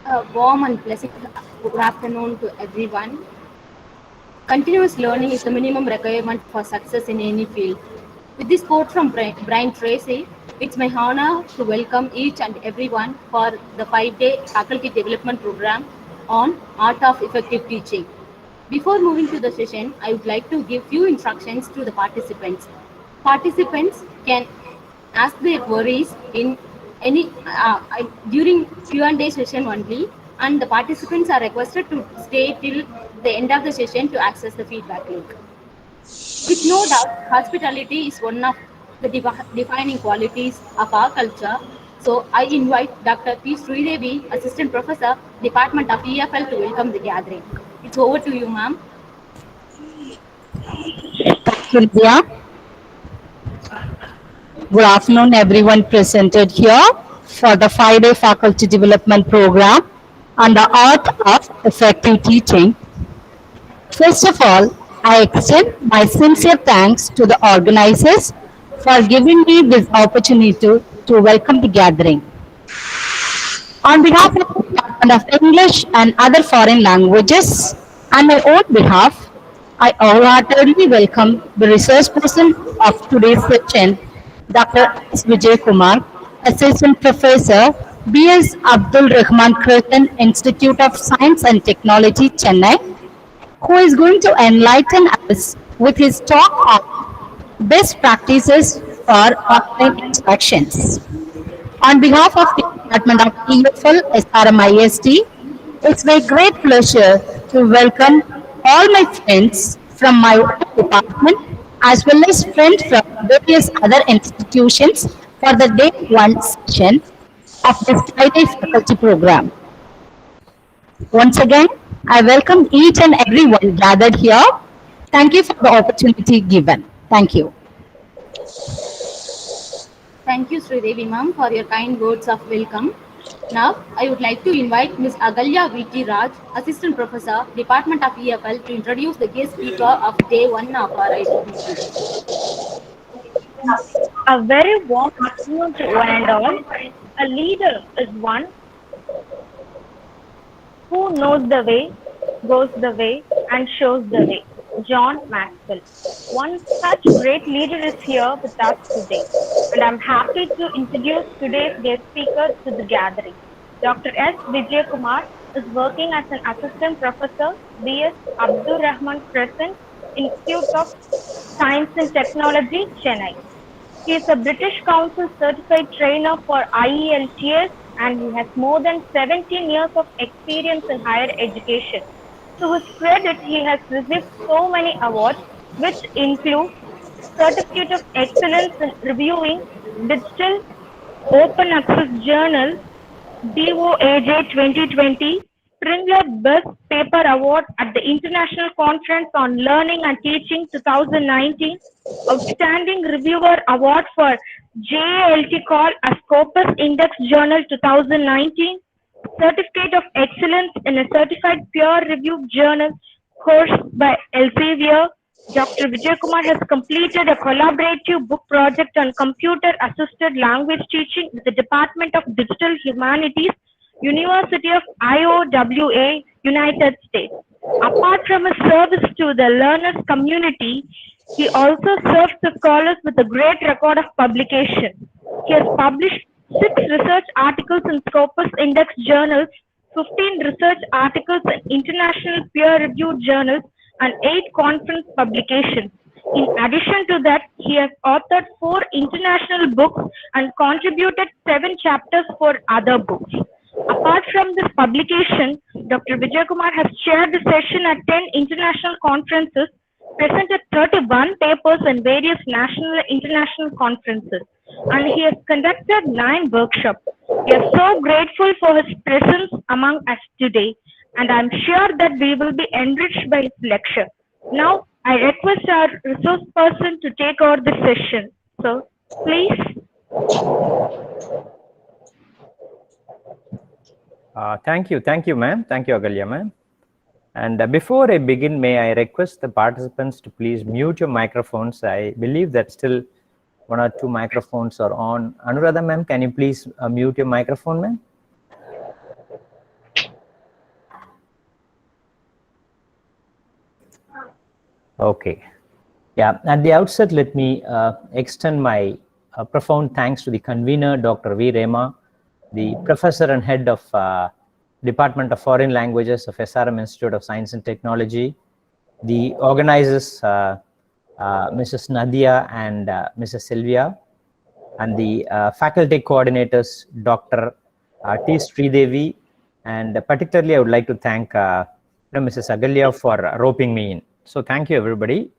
A warm and pleasant good afternoon to everyone. Continuous learning is the minimum requirement for success in any field. With this quote from Brian Tracy, it's my honor to welcome each and everyone for the 5-day faculty development program on Art of Effective Teaching. Before moving to the session, I would like to give few instructions to the participants. Participants can ask their queries in any during Q&A session only, and the participants are requested to stay till the end of the session to access the feedback link. With no doubt, hospitality is one of the defining qualities of our culture. So I invite Dr. P. Sridevi, Assistant Professor, Department of EFL, to welcome the gathering. It's over to you, ma'am. India. Good afternoon, everyone presented here for the 5-day faculty development program on the art of effective teaching. First of all, I extend my sincere thanks to the organizers for giving me this opportunity to welcome the gathering. On behalf of the Department of English and other foreign languages and my own behalf, I wholeheartedly welcome the research person of today's session, Dr. S. Vijay Kumar, Assistant Professor, B.S. Abdul Rahman Krishnan Institute of Science and Technology, Chennai, who is going to enlighten us with his talk on best practices for online instructions. On behalf of the Department of EFL SRM it's my great pleasure to welcome all my friends from my own department as well as friends from various other institutions for the day one session of this Friday faculty program. Once again, I welcome each and everyone gathered here. Thank you for the opportunity given. Thank you. Thank you, Sridevi ma'am, for your kind words of welcome. Now, I would like to invite Ms. Agalya V.T. Raj, Assistant Professor, Department of EFL, to introduce the guest speaker of day one of our IDP. A very warm afternoon to one and all. A leader is one who knows the way, goes the way, and shows the way. John Maxwell. One such great leader is here with us today, and I'm happy to introduce today's guest speaker to the gathering. Dr. S. Vijay Kumar is working as an assistant professor, B.S. Abdur Rahman Crescent, Institute of Science and Technology, Chennai. He is a British Council certified trainer for IELTS and he has more than 17 years of experience in higher education. To his credit, he has received so many awards, which include Certificate of Excellence in Reviewing Digital Open Access Journal DOAJ 2020, Springer Best Paper Award at the International Conference on Learning and Teaching 2019, Outstanding Reviewer Award for JALT Call as Scopus Index Journal 2019, Certificate of Excellence in a Certified Peer-Reviewed Journal course by Elsevier. Dr. Vijay Kumar has completed a collaborative book project on computer-assisted language teaching with the Department of Digital Humanities, University of Iowa, United States. Apart from his service to the learners community, he also serves the scholars with a great record of publication. He has published 6 research articles in Scopus Index journals, 15 research articles in international peer-reviewed journals, and 8 conference publications. In addition to that, he has authored 4 international books and contributed 7 chapters for other books. Apart from this publication, Dr. Vijay Kumar has chaired the session at 10 international conferences, presented 31 papers in various national and international conferences, and he has conducted 9 workshops. We are so grateful for his presence among us today, and I'm sure that we will be enriched by his lecture. Now, I request our resource person to take over the session. So, please. Thank you, ma'am. Thank you, Agalya, ma'am. And before I begin, may I request the participants to please mute your microphones. I believe that still 1 or 2 microphones are on. Anuradha, ma'am, can you please mute your microphone, ma'am? Okay. Yeah, at the outset, let me extend my profound thanks to the convener, Dr. V. Rema, the professor and head of Department of Foreign Languages of SRM Institute of Science and Technology, the organizers, Mrs. Nadia and Mrs. Sylvia, and the faculty coordinators, Dr. T. Sridevi, and particularly I would like to thank Mrs. Agalya for roping me in. So thank you everybody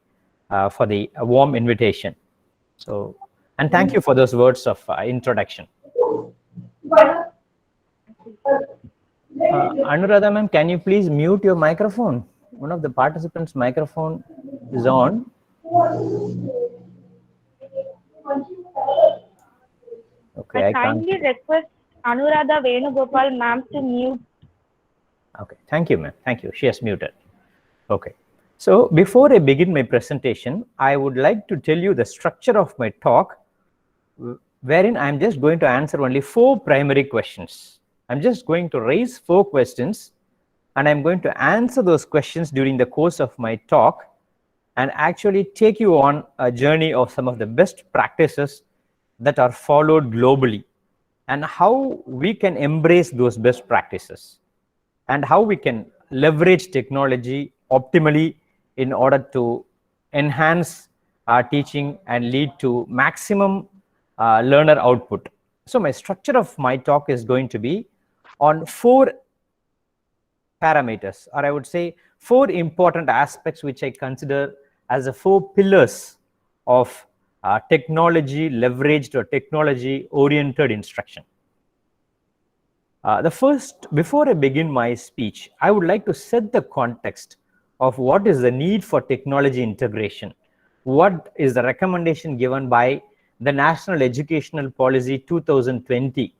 for the warm invitation. So, and thank you for those words of introduction. Anuradha ma'am, can you please mute your microphone? One of the participants' microphone is on. Okay, I kindly request Anuradha Venugopal ma'am to mute. Okay, thank you ma'am. Thank you. She has muted. Okay. So before I begin my presentation, I would like to tell you the structure of my talk, wherein I'm just going to answer only 4 primary questions. I'm just going to raise 4 questions and I'm going to answer those questions during the course of my talk and actually take you on a journey of some of the best practices that are followed globally and how we can embrace those best practices and how we can leverage technology optimally in order to enhance our teaching and lead to maximum learner output. So my structure of my talk is going to be on 4 parameters, or I would say 4 important aspects which I consider as the 4 pillars of technology leveraged or technology oriented instruction. The first, before I begin my speech, I would like to set the context of what is the need for technology integration. What is the recommendation given by the National Educational Policy 2020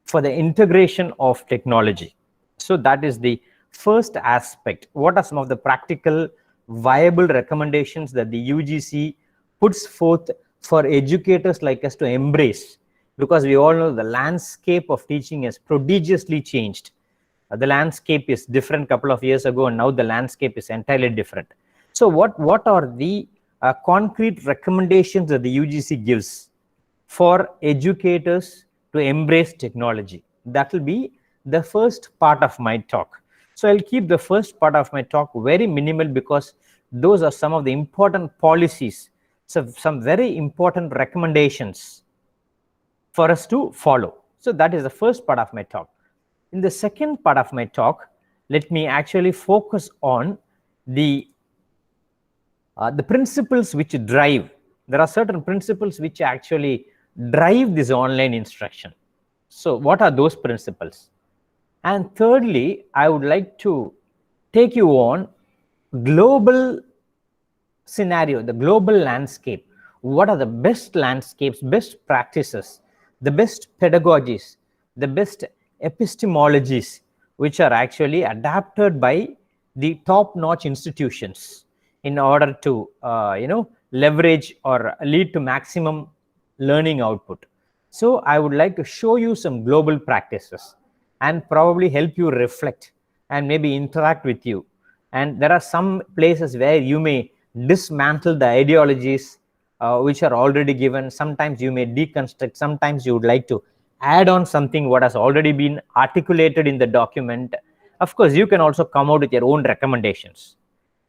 for the integration of technology? So that is the first aspect. What are some of the practical, viable recommendations that the UGC puts forth for educators like us to embrace? Because we all know the landscape of teaching has prodigiously changed. The landscape is different a couple of years ago and now the landscape is entirely different. So what are the concrete recommendations that the UGC gives for educators to embrace technology? That will be the first part of my talk. So I'll keep the first part of my talk very minimal because those are some of the important policies, so some very important recommendations for us to follow. So that is the first part of my talk. In the second part of my talk, let me actually focus on the principles which drive. There are certain principles which actually drive this online instruction. So what are those principles? And thirdly, I would like to take you on global scenario, the global landscape. What are the best landscapes, best practices, the best pedagogies, the best epistemologies which are actually adapted by the top-notch institutions in order to leverage or lead to maximum learning output. So I would like to show you some global practices and probably help you reflect and maybe interact with you. And there are some places where you may dismantle the ideologies which are already given. Sometimes you may deconstruct, sometimes you would like to add on something what has already been articulated in the document. Of course, you can also come out with your own recommendations.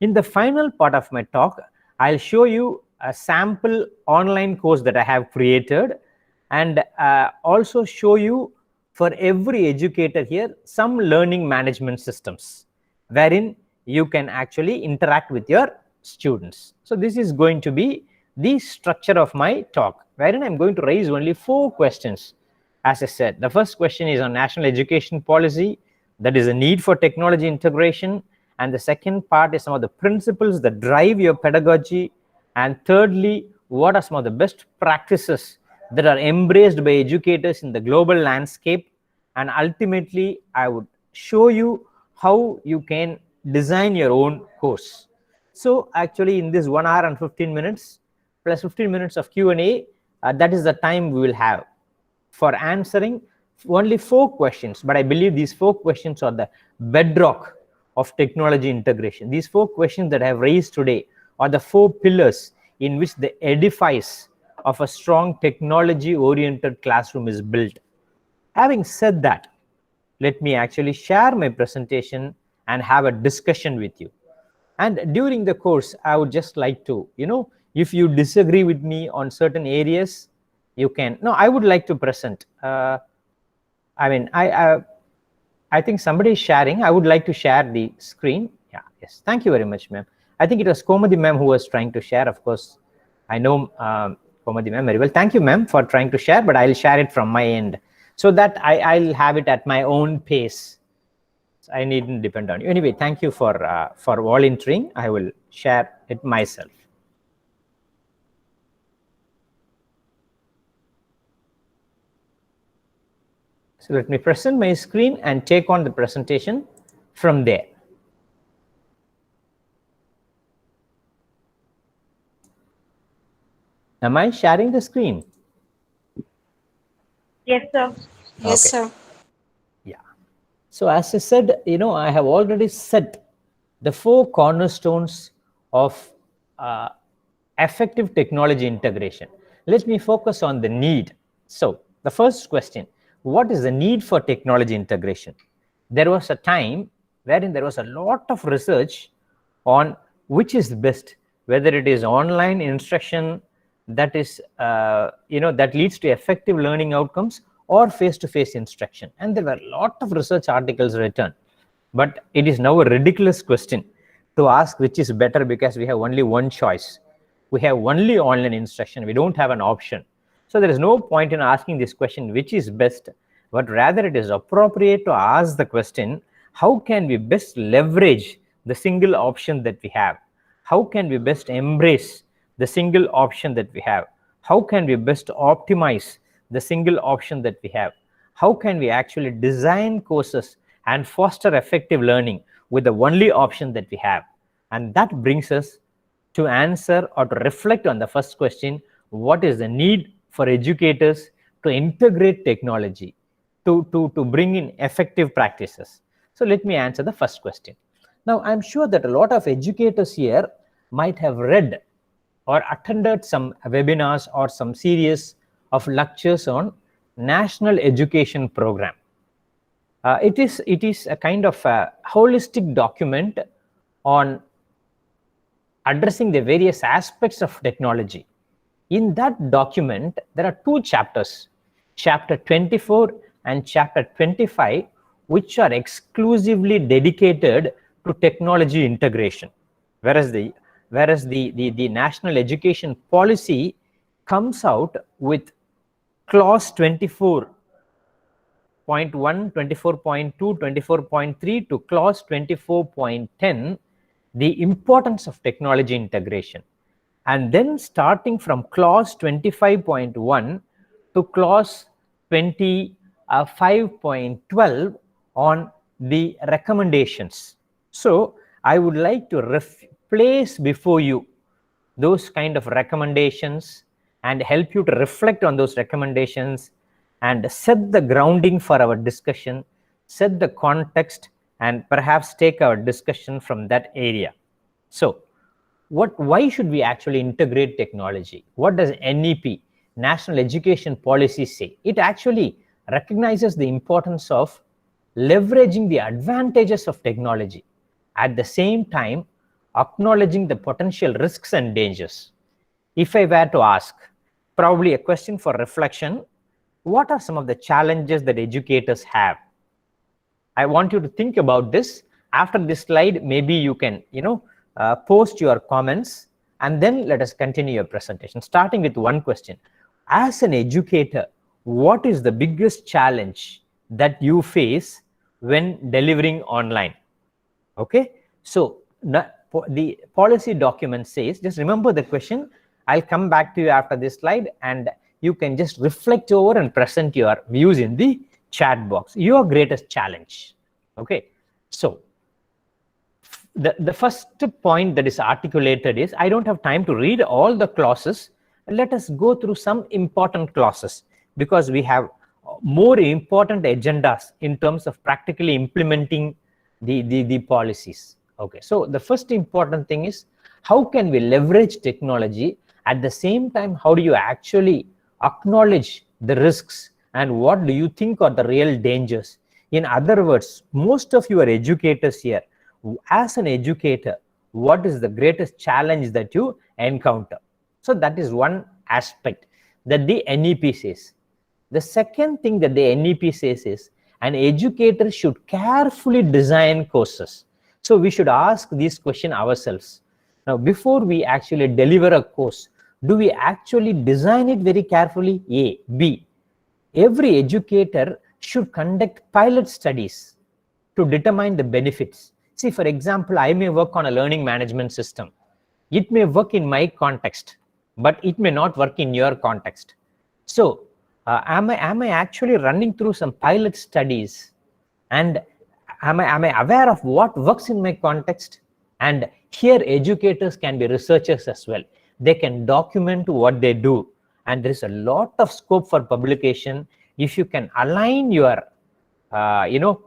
In the final part of my talk, I'll show you a sample online course that I have created and also show you for every educator here some learning management systems wherein you can actually interact with your students. So this is going to be the structure of my talk, wherein I'm going to raise only 4 questions. As I said, the first question is on national education policy, that is a need for technology integration, and the second part is some of the principles that drive your pedagogy, and thirdly, what are some of the best practices that are embraced by educators in the global landscape, and ultimately I would show you how you can design your own course. So actually in this 1 hour and 15 minutes plus 15 minutes of Q&A, that is the time we will have for answering only 4 questions. But I believe these 4 questions are the bedrock of technology integration. These 4 questions that I have raised today or the 4 pillars in which the edifice of a strong technology-oriented classroom is built. Having said that, let me actually share my presentation and have a discussion with you. And during the course, I would just like to, if you disagree with me on certain areas, you can. No, I would like to present. I think somebody is sharing. I would like to share the screen. Yeah, yes. Thank you very much, ma'am. I think it was Komadi ma'am who was trying to share. Of course, I know Komadi ma'am very well. Thank you, ma'am, for trying to share, but I'll share it from my end so that I'll have it at my own pace. I needn't depend on you. Anyway, thank you for volunteering. I will share it myself. So let me present my screen and take on the presentation from there. Am I sharing the screen? Yes, sir. Yes, Okay. sir. Yeah. So as I said, I have already set the 4 cornerstones of effective technology integration. Let me focus on the need. So the first question, what is the need for technology integration? There was a time wherein there was a lot of research on which is best, whether it is online instruction that is, that leads to effective learning outcomes, or face-to-face instruction. And there were a lot of research articles written. But it is now a ridiculous question to ask which is better, because we have only one choice. We have only online instruction. We don't have an option. So there is no point in asking this question, which is best, but rather it is appropriate to ask the question, how can we best leverage the single option that we have? How can we best embrace the single option that we have? How can we best optimize the single option that we have? How can we actually design courses and foster effective learning with the only option that we have? And that brings us to answer or to reflect on the first question, what is the need for educators to integrate technology to bring in effective practices? So let me answer the first question. Now, I'm sure that a lot of educators here might have read or attended some webinars or some series of lectures on National Education Program. It is a kind of a holistic document on addressing the various aspects of technology. In that document, there are 2 chapters, chapter 24 and chapter 25, which are exclusively dedicated to technology integration. Whereas the National Education Policy comes out with clause 24.1, 24.2, 24.3 to clause 24.10, the importance of technology integration. And then starting from clause 25.1 to clause 25.12 on the recommendations. So I would like to place before you those kind of recommendations and help you to reflect on those recommendations and set the grounding for our discussion, set the context, and perhaps take our discussion from that area. So why should we actually integrate technology? What does NEP, National Education Policy, say? It actually recognizes the importance of leveraging the advantages of technology, at the same time acknowledging the potential risks and dangers. If I were to ask, probably a question for reflection, what are some of the challenges that educators have? I want you to think about this. After this slide, maybe you can, post your comments, and then let us continue your presentation. Starting with one question. As an educator, what is the biggest challenge that you face when delivering online? Okay, so the policy document says, just remember the question. I'll come back to you after this slide, and you can just reflect over and present your views in the chat box. Your greatest challenge. Okay, so the first point that is articulated is, I don't have time to read all the clauses. Let us go through some important clauses, because we have more important agendas in terms of practically implementing the policies. Okay, so the first important thing is How can we leverage technology? At the same time, how do you actually acknowledge the risks and what do you think are the real dangers? In other words, most of you are educators here. As an educator, what is the greatest challenge that you encounter? So that is one aspect that the NEP says. The second thing that the NEP says is an educator should carefully design courses. So we should ask this question ourselves. Now, before we actually deliver a course, do we actually design it very carefully? A. B. Every educator should conduct pilot studies to determine the benefits. See, for example, I may work on a learning management system. It may work in my context, but it may not work in your context. So, am I actually running through some pilot studies, and am I aware of what works in my context? And here educators can be researchers as well. They can document what they do, and there is a lot of scope for publication if you can align your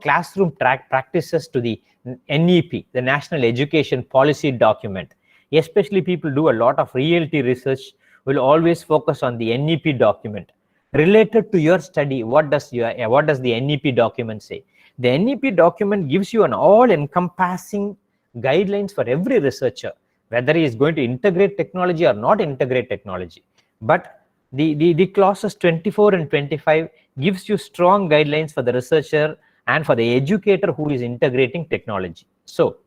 classroom practices to the NEP, the National Education Policy document. Especially people do a lot of realty research will always focus on the NEP document. Related to your study, what does the NEP document say? The NEP document gives you an all-encompassing guidelines for every researcher, whether he is going to integrate technology or not integrate technology. But the clauses 24 and 25 gives you strong guidelines for the researcher and for the educator who is integrating technology. So,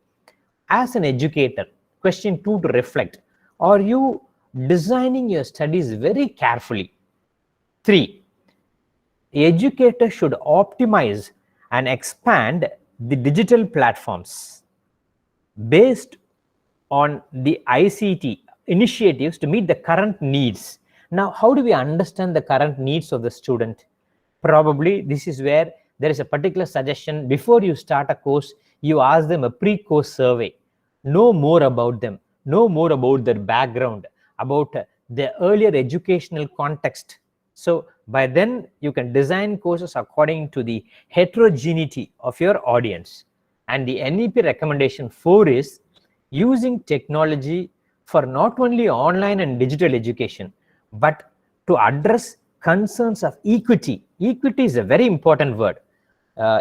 as an educator, question 2 to reflect: are you designing your studies very carefully? 3, the educator should optimize and expand the digital platforms based on the ICT initiatives to meet the current needs. Now, how do we understand the current needs of the student? Probably this is where there is a particular suggestion. Before you start a course, you ask them a pre-course survey. Know more about them, know more about their background, about their earlier educational context. So by then you can design courses according to the heterogeneity of your audience. And the NEP recommendation 4 is using technology for not only online and digital education, but to address concerns of equity. Equity is a very important word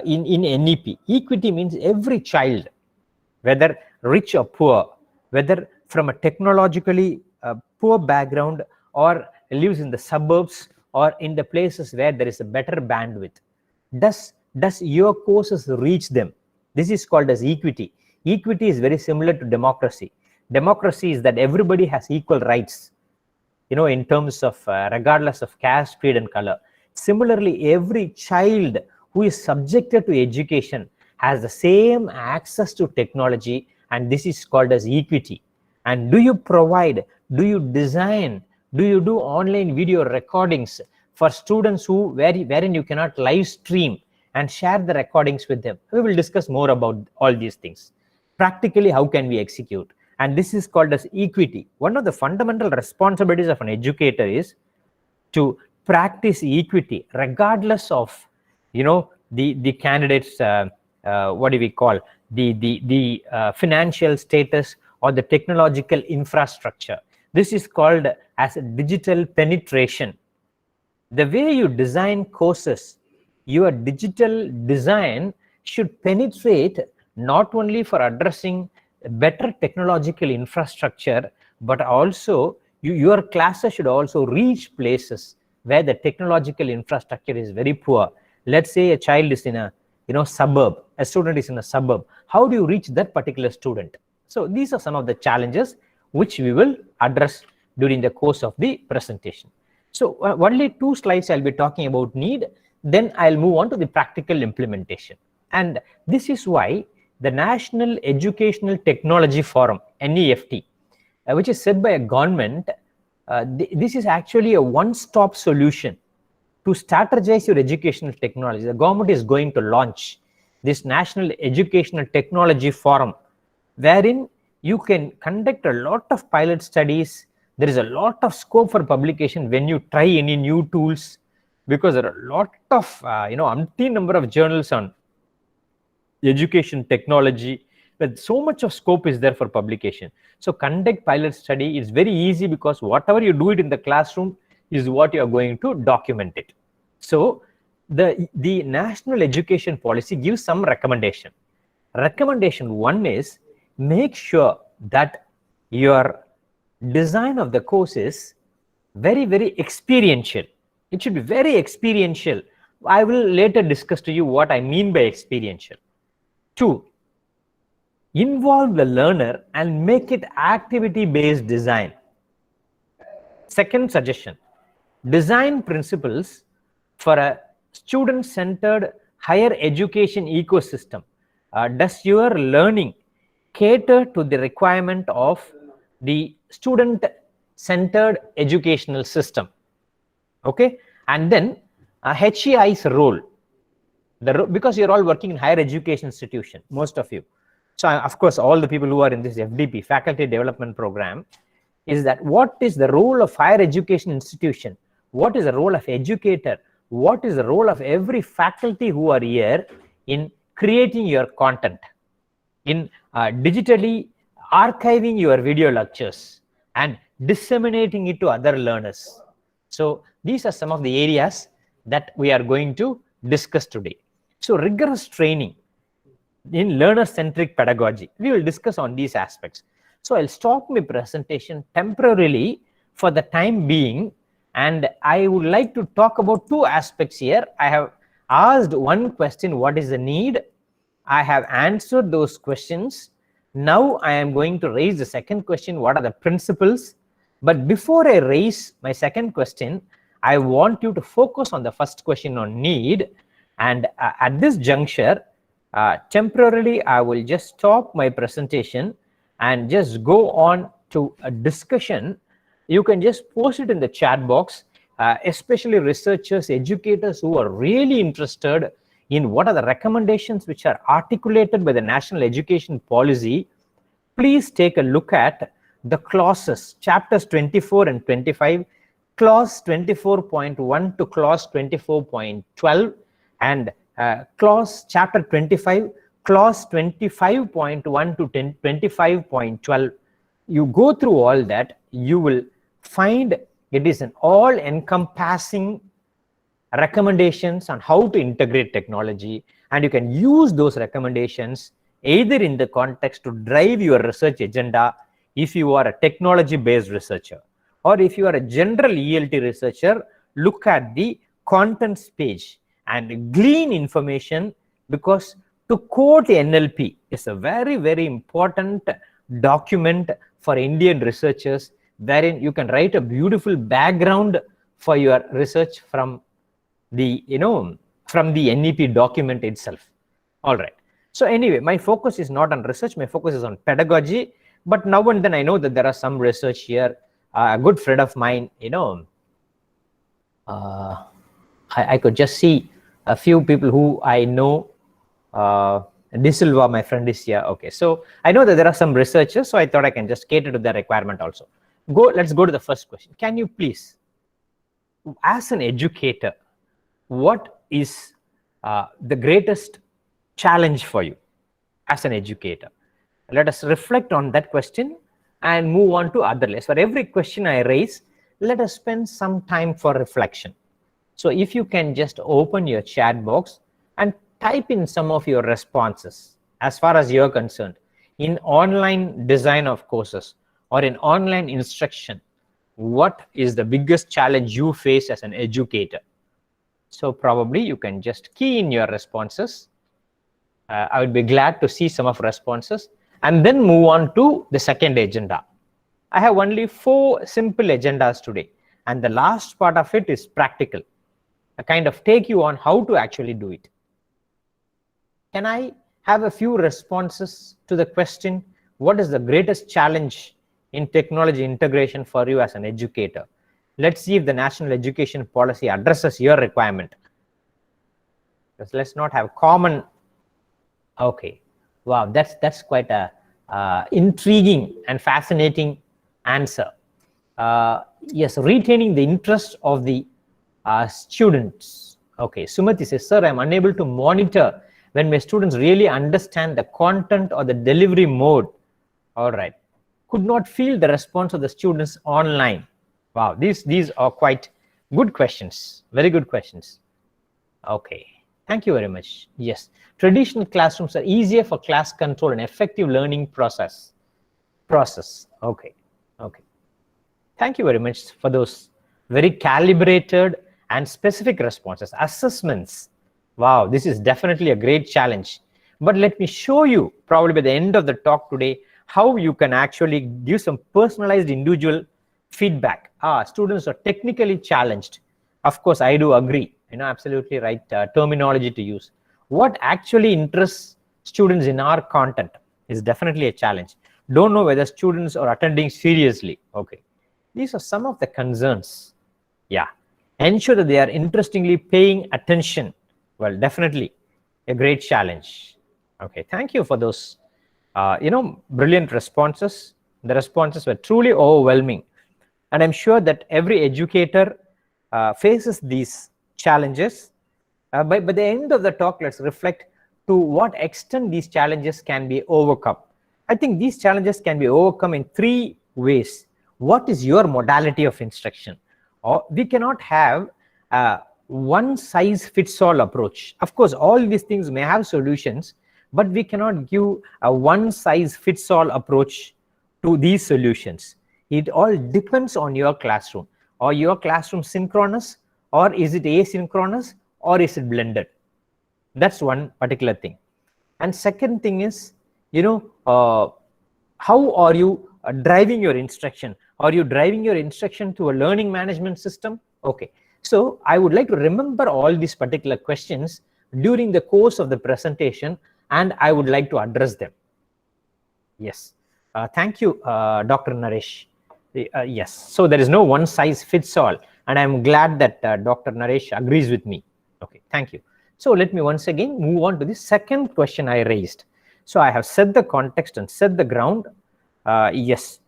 in NEP. Equity means every child, whether rich or poor, whether from a technologically poor background or lives in the suburbs or in the places where there is a better bandwidth, does your courses reach them? This is called as equity. Equity is very similar to democracy. Democracy is that everybody has equal rights, in terms of regardless of caste, creed, and color. Similarly, every child who is subjected to education has the same access to technology, and this is called as equity. And do you provide, do you design, do you do online video recordings for students wherein you cannot live stream and share the recordings with them? We will discuss more about all these things. Practically, how can we execute? And this is called as equity. One of the fundamental responsibilities of an educator is to practice equity regardless of the candidates what do we call the financial status or the technological infrastructure. This is called as a digital penetration. The way you design courses, your digital design should penetrate not only for addressing better technological infrastructure, but also your classes should also reach places where the technological infrastructure is very poor. Let's say a child is in a suburb, a student is in a suburb. How do you reach that particular student? So these are some of the challenges which we will address during the course of the presentation. So only 2 slides I'll be talking about need, then I'll move on to the practical implementation. And this is why the National Educational Technology Forum, NEFT, which is set by a government, this is actually a one-stop solution to strategize your educational technology. The government is going to launch this National Educational Technology Forum, wherein you can conduct a lot of pilot studies. There is a lot of scope for publication when you try any new tools, because there are a lot of umpteen number of journals on education technology, but so much of scope is there for publication. So conduct pilot study is very easy because whatever you do it in the classroom is what you are going to document it. So the national education policy gives some recommendation. Recommendation 1 is make sure that your design of the course is very, very experiential. It should be very experiential. I will later discuss to you what I mean by experiential. 2, involve the learner and make it activity-based design. Second suggestion, design principles for a student-centered higher education ecosystem. Does your learning cater to the requirement of the student-centered educational system? Okay, and then HEI's role, because you're all working in higher education institution, most of you. So of course, all the people who are in this FDP, Faculty Development Program, is that what is the role of higher education institution? What is the role of educator? What is the role of every faculty who are here in creating your content, in digitally archiving your video lectures and disseminating it to other learners? So these are some of the areas that we are going to discuss today. So rigorous training in learner-centric pedagogy, we will discuss on these aspects. So I'll stop my presentation temporarily for the time being, and I would like to talk about 2 aspects here. I have asked one question, what is the need? I have answered those questions. Now I am going to raise the second question, what are the principles? But before I raise my second question, I want you to focus on the first question on need. And at this juncture, temporarily, I will just stop my presentation and just go on to a discussion. You can just post it in the chat box, especially researchers, educators who are really interested in what are the recommendations which are articulated by the National Education Policy. Please take a look at the clauses, chapters 24 and 25, clause 24.1 to clause 24.12, and clause chapter 25, clause 25.1 to 25.12. You go through all that, you will find it is an all-encompassing recommendations on how to integrate technology, and you can use those recommendations either in the context to drive your research agenda if you are a technology-based researcher, or if you are a general ELT researcher, look at the contents page and glean information, because to quote NLP is a very, very important document for Indian researchers, wherein you can write a beautiful background for your research from the, from the NEP document itself. All right. So anyway, my focus is not on research, my focus is on pedagogy. But now and then I know that there are some research here. A good friend of mine, I could just see a few people who I know. Disilva, my friend, is here. Okay, so I know that there are some researchers, so I thought I can just cater to their requirement also. Let's go to the first question. Can you please, as an educator, what is the greatest challenge for you as an educator? Let us reflect on that question and move on to other lessons. For every question I raise, let us spend some time for reflection. So if you can just open your chat box and type in some of your responses as far as you're concerned in online design of courses or in online instruction. What is the biggest challenge you face as an educator? So probably you can just key in your responses. I would be glad to see some of responses, and then move on to the second agenda. I have only 4 simple agendas today, and the last part of it is practical. I kind of take you on how to actually do it. Can I have a few responses to the question, what is the greatest challenge in technology integration for you as an educator? Let's see if the National Education Policy addresses your requirement. Let's not have common. Okay, wow, that's quite a intriguing and fascinating answer. Yes, retaining the interest of the students. Okay, Sumati says, sir, I'm unable to monitor when my students really understand the content or the delivery mode, all right, could not feel the response of the students online. Wow, these are quite good questions, very good questions. Okay, thank you very much. Yes, traditional classrooms are easier for class control and effective learning process. Okay, okay. Thank you very much for those very calibrated and specific responses. Assessments. Wow, this is definitely a great challenge. But let me show you, probably by the end of the talk today, how you can actually give some personalized individual feedback. Students are technically challenged. Of course, I do agree. Absolutely right terminology to use. What actually interests students in our content is definitely a challenge. Don't know whether students are attending seriously. Okay. These are some of the concerns. Yeah. Ensure that they are interestingly paying attention. Well, definitely a great challenge. Okay. Thank you for those, brilliant responses. The responses were truly overwhelming. And I'm sure that every educator faces these challenges. By the end of the talk, let's reflect to what extent these challenges can be overcome. I think these challenges can be overcome in 3 ways. What is your modality of instruction? Or we cannot have one size fits all approach. Of course, all these things may have solutions, but we cannot give a one size fits all approach to these solutions. It all depends on your classroom. Or your classroom synchronous, or is it asynchronous, or is it blended? That's one particular thing. And second thing is, how are you driving your instruction? Are you driving your instruction to a learning management system? Okay. So I would like to remember all these particular questions during the course of the presentation, and I would like to address them. Yes. Thank you, Dr. Naresh. Yes. So there is no one size fits all. And I'm glad that Dr. Naresh agrees with me. Okay. Thank you. So let me once again move on to the second question I raised. So I have set the context and set the ground. Yes.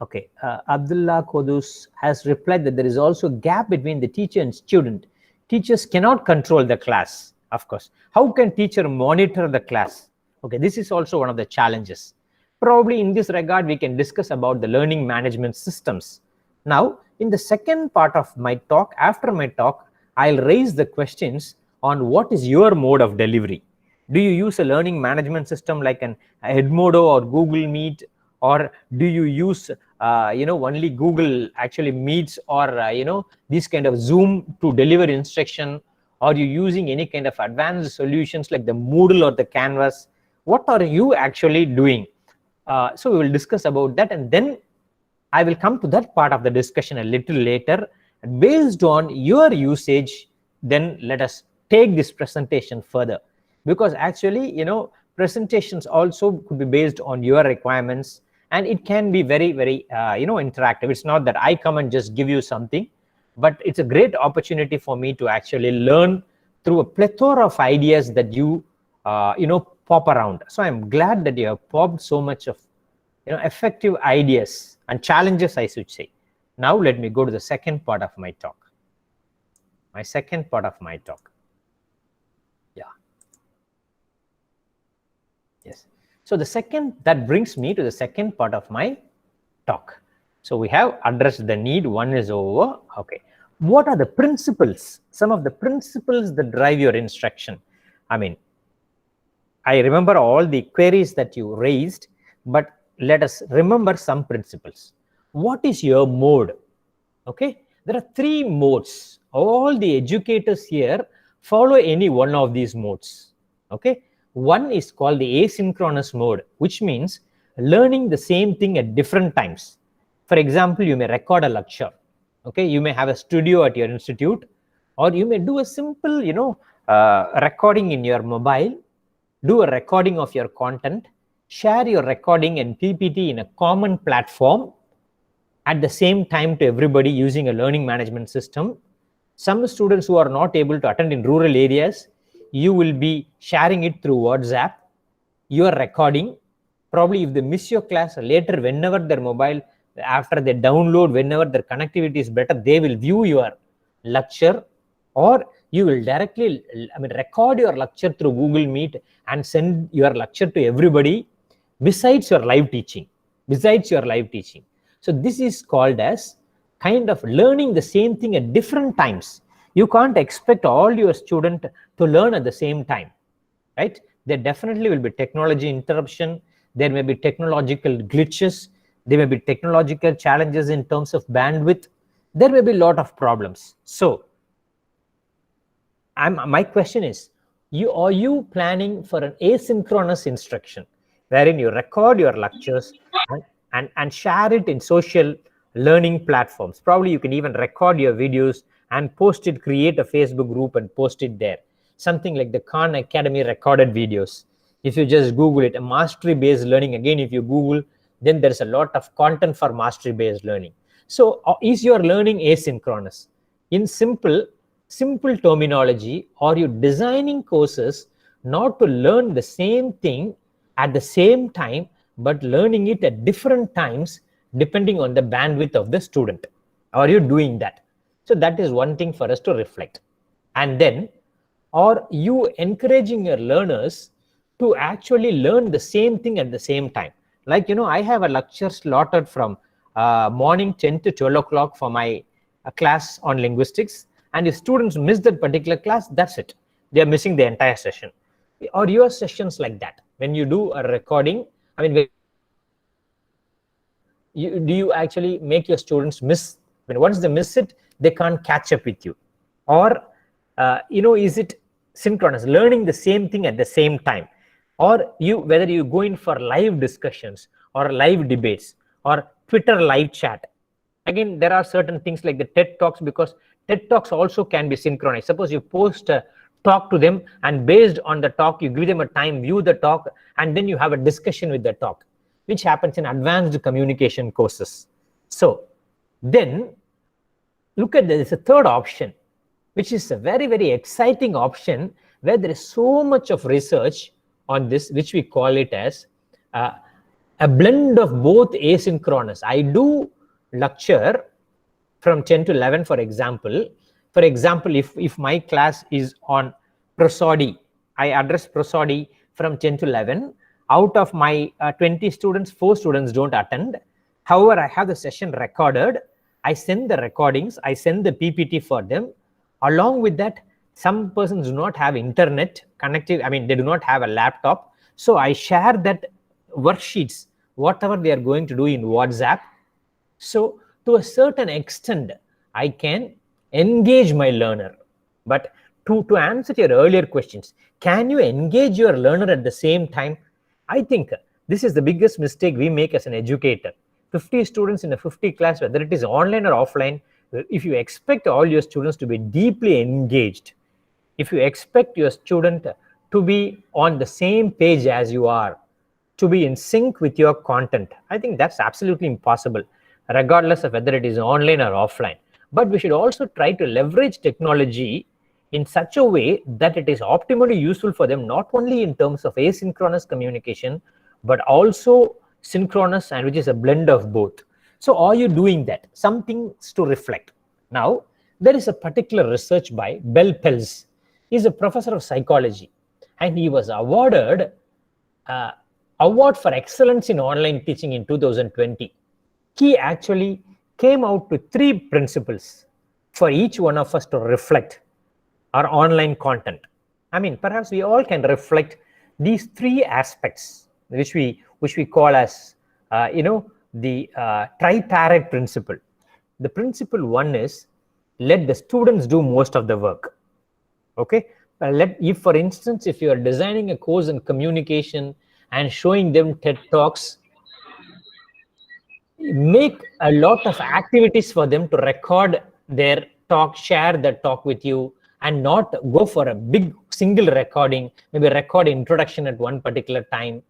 Okay. Abdullah Kodus has replied that there is also a gap between the teacher and student. Teachers cannot control the class, of course. How can teacher monitor the class? Okay. This is also one of the challenges. Probably in this regard, we can discuss about the learning management systems. Now, in the second part of my talk, after my talk, I'll raise the questions on what is your mode of delivery. Do you use a learning management system like an Edmodo or Google Meet, or do you use only Google actually Meets, or this kind of Zoom to deliver instruction? Are you using any kind of advanced solutions like the Moodle or the Canvas? What are you actually doing? So we will discuss about that, and then I will come to that part of the discussion a little later. Based on your usage, then let us take this presentation further, because actually, presentations also could be based on your requirements, and it can be very, very, interactive. It's not that I come and just give you something, but it's a great opportunity for me to actually learn through a plethora of ideas that you, pop around. So I'm glad that you have popped so much of, effective ideas and challenges, I should say. Now let me go to the second part of my talk. Yeah. Yes. So that brings me to the second part of my talk. So we have addressed the need, one is over. Okay. What are the principles? Some of the principles that drive your instruction. I remember all the queries that you raised, but let us remember some principles. What is your mode? Okay, there are 3 modes. All the educators here follow any one of these modes. Okay, one is called the asynchronous mode, which means learning the same thing at different times. For example, you may record a lecture. Okay, you may have a studio at your institute, or you may do a simple, recording in your mobile. Do a recording of your content, share your recording and PPT in a common platform at the same time to everybody using a learning management system. Some students who are not able to attend in rural areas, you will be sharing it through WhatsApp, your recording. Probably if they miss your class later, whenever their mobile, after they download, whenever their connectivity is better, they will view your lecture, or you will directly, record your lecture through Google Meet and send your lecture to everybody besides your live teaching. So this is called as kind of learning the same thing at different times. You can't expect all your students to learn at the same time, right? There definitely will be technology interruption. There may be technological glitches. There may be technological challenges in terms of bandwidth. There may be a lot of problems. So my question is, are you planning for an asynchronous instruction wherein you record your lectures and share it in social learning platforms? Probably you can even record your videos and post it, create a Facebook group and post it there. Something like the Khan Academy recorded videos. If you just Google it, a mastery based learning, again, if you Google, then there's a lot of content for mastery based learning. So is your learning asynchronous? In simple terminology, are you designing courses not to learn the same thing at the same time, but learning it at different times depending on the bandwidth of the student? Are you doing that? So that is one thing for us to reflect. And then, are you encouraging your learners to actually learn the same thing at the same time? Like, I have a lecture slotted from morning 10 to 12 o'clock for my class on linguistics. And if students miss that particular class, that's it. They are missing the entire session. Or your sessions like that? When you do a recording, do you actually make your students miss? Once they miss it, they can't catch up with you. Or, is it synchronous, learning the same thing at the same time? Or whether you go in for live discussions or live debates or Twitter live chat. Again, there are certain things like the TED Talks, because TED Talks also can be synchronized. Suppose you post a talk to them, and based on the talk, you give them a time, view the talk, and then you have a discussion with the talk, which happens in advanced communication courses. So then look at this, a third option, which is a very, very exciting option, where there is so much of research on this, which we call it as a blend of both asynchronous. I do lecture from 10 to 11, for example. If my class is on prosody, I address prosody from 10 to 11. Out of my 20 students, 4 students don't attend. However, I have the session recorded. I send the recordings. I send the PPT for them. Along with that, some persons do not have internet connectivity. They do not have a laptop. So I share that worksheets, whatever they are going to do, in WhatsApp. So to a certain extent, I can engage my learner. But to answer your earlier questions, can you engage your learner at the same time? I think this is the biggest mistake we make as an educator. 50 students in a 50 class, whether it is online or offline, if you expect all your students to be deeply engaged, if you expect your student to be on the same page as you are, to be in sync with your content, I think that's absolutely impossible, regardless of whether it is online or offline. But we should also try to leverage technology in such a way that it is optimally useful for them, not only in terms of asynchronous communication, but also synchronous, and which is a blend of both. So are you doing that? Some things to reflect. Now, there is a particular research by Bell Pelz. He's a professor of psychology, and he was awarded award for excellence in online teaching in 2020. He actually came out with 3 principles for each one of us to reflect our online content. Perhaps we all can reflect these 3 aspects, which we call as the tripartite principle. The principle 1 is, let the students do most of the work. Okay, if for instance, if you are designing a course in communication and showing them TED Talks, make a lot of activities for them to record their talk, share the talk with you, and not go for a big single recording. Maybe record introduction at one particular time,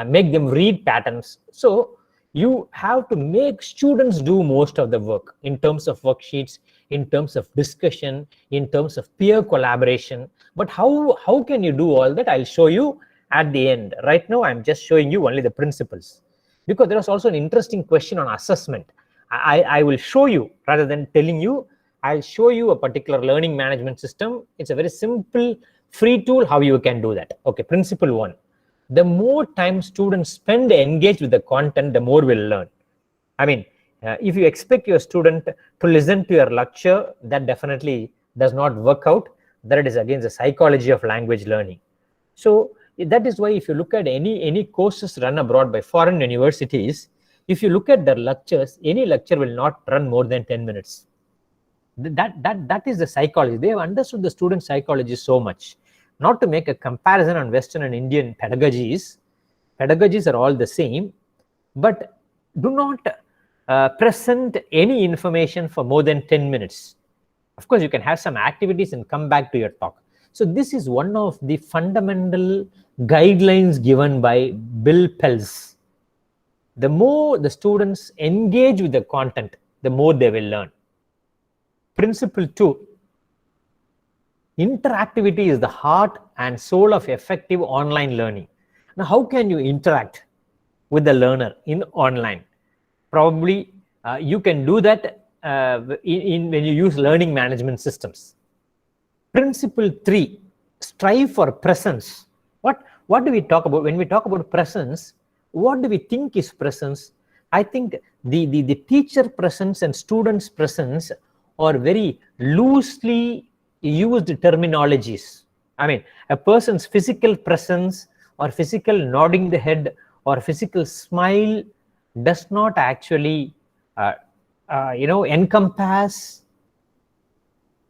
make them read patterns. So you have to make students do most of the work in terms of worksheets, in terms of discussion, in terms of peer collaboration. But how can you do all that? I'll show you at the end. Right now, I'm just showing you only the principles, because there was also an interesting question on assessment. I will show you, rather than telling you, I'll show you a particular learning management system. It's a very simple free tool how you can do that. Okay, principle 1. The more time students spend engaged with the content, the more will learn. I mean, if you expect your student to listen to your lecture, that definitely does not work out. That is against the psychology of language learning. So that is why if you look at any courses run abroad by foreign universities, if you look at their lectures, any lecture will not run more than 10 minutes. That is the psychology. They have understood the student psychology so much. Not to make a comparison on Western and Indian pedagogies. Pedagogies are all the same, but do not present any information for more than 10 minutes. Of course, you can have some activities and come back to your talk. So this is one of the fundamental guidelines given by Bill Pelz. The more the students engage with the content, the more they will learn. Principle 2. Interactivity is the heart and soul of effective online learning. Now, how can you interact with the learner in online? Probably you can do that when you use learning management systems. Principle 3. Strive for presence. What do we talk about? When we talk about presence, what do we think is presence? I think the teacher presence and students presence are very loosely used terminologies. I mean, a person's physical presence or physical nodding the head or physical smile does not actually encompass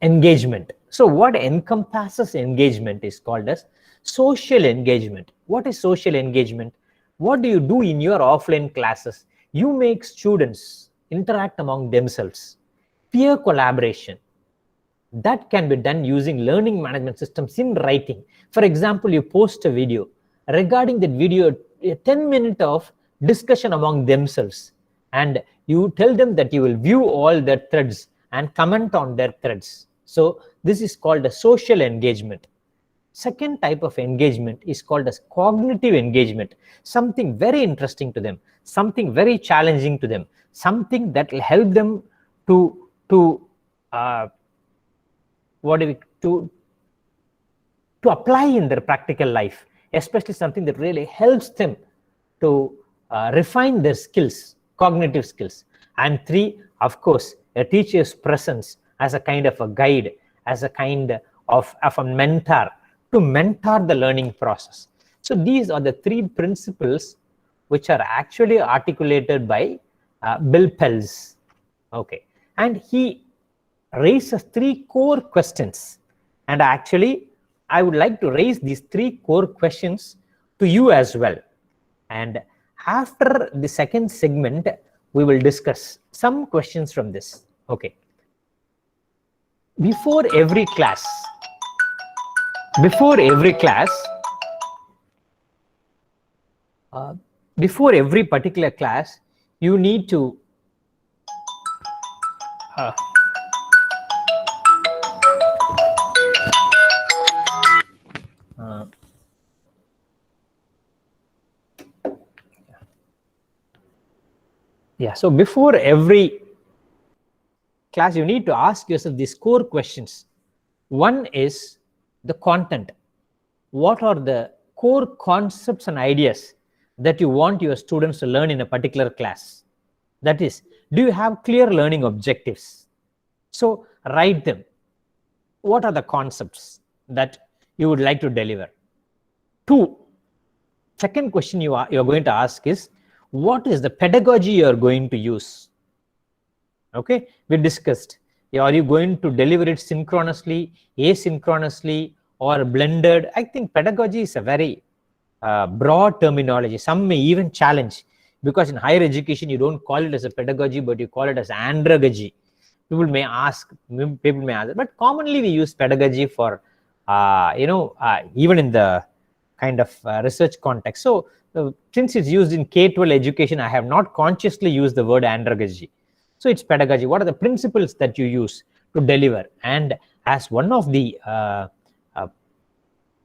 engagement. So what encompasses engagement is called as social engagement. What is social engagement? What do you do in your offline classes? You make students interact among themselves. Peer collaboration. That can be done using learning management systems in writing. For example, you post a video. Regarding that video, a 10-minute of discussion among themselves. And you tell them that you will view all their threads and comment on their threads. So this is called a social engagement. Second type of engagement is called as cognitive engagement. Something very interesting to them, something very challenging to them, something that will help them to apply in their practical life, especially something that really helps them to refine their skills, cognitive skills. And 3, of course, a teacher's presence as a kind of a guide, as a kind of a mentor to mentor the learning process. So these are the 3 principles which are actually articulated by Bill Pelz. Okay, and he raises 3 core questions. And actually, I would like to raise these 3 core questions to you as well. And after the second segment, we will discuss some questions from this. Okay. Before every particular class, you need to so before every class, you need to ask yourself these core questions. One is the content. What are the core concepts and ideas that you want your students to learn in a particular class? That is, do you have clear learning objectives? So write them. What are the concepts that you would like to deliver? 2, second question you are going to ask is, what is the pedagogy you are going to use? Okay, we discussed, are you going to deliver it synchronously, asynchronously, or blended? I think pedagogy is a very broad terminology. Some may even challenge, because in higher education you don't call it as a pedagogy, but you call it as andragogy. People may ask, but commonly we use pedagogy for even in the kind of research context. So since it's used in K-12 education, I have not consciously used the word andragogy. So it's pedagogy. What are the principles that you use to deliver? And as one of the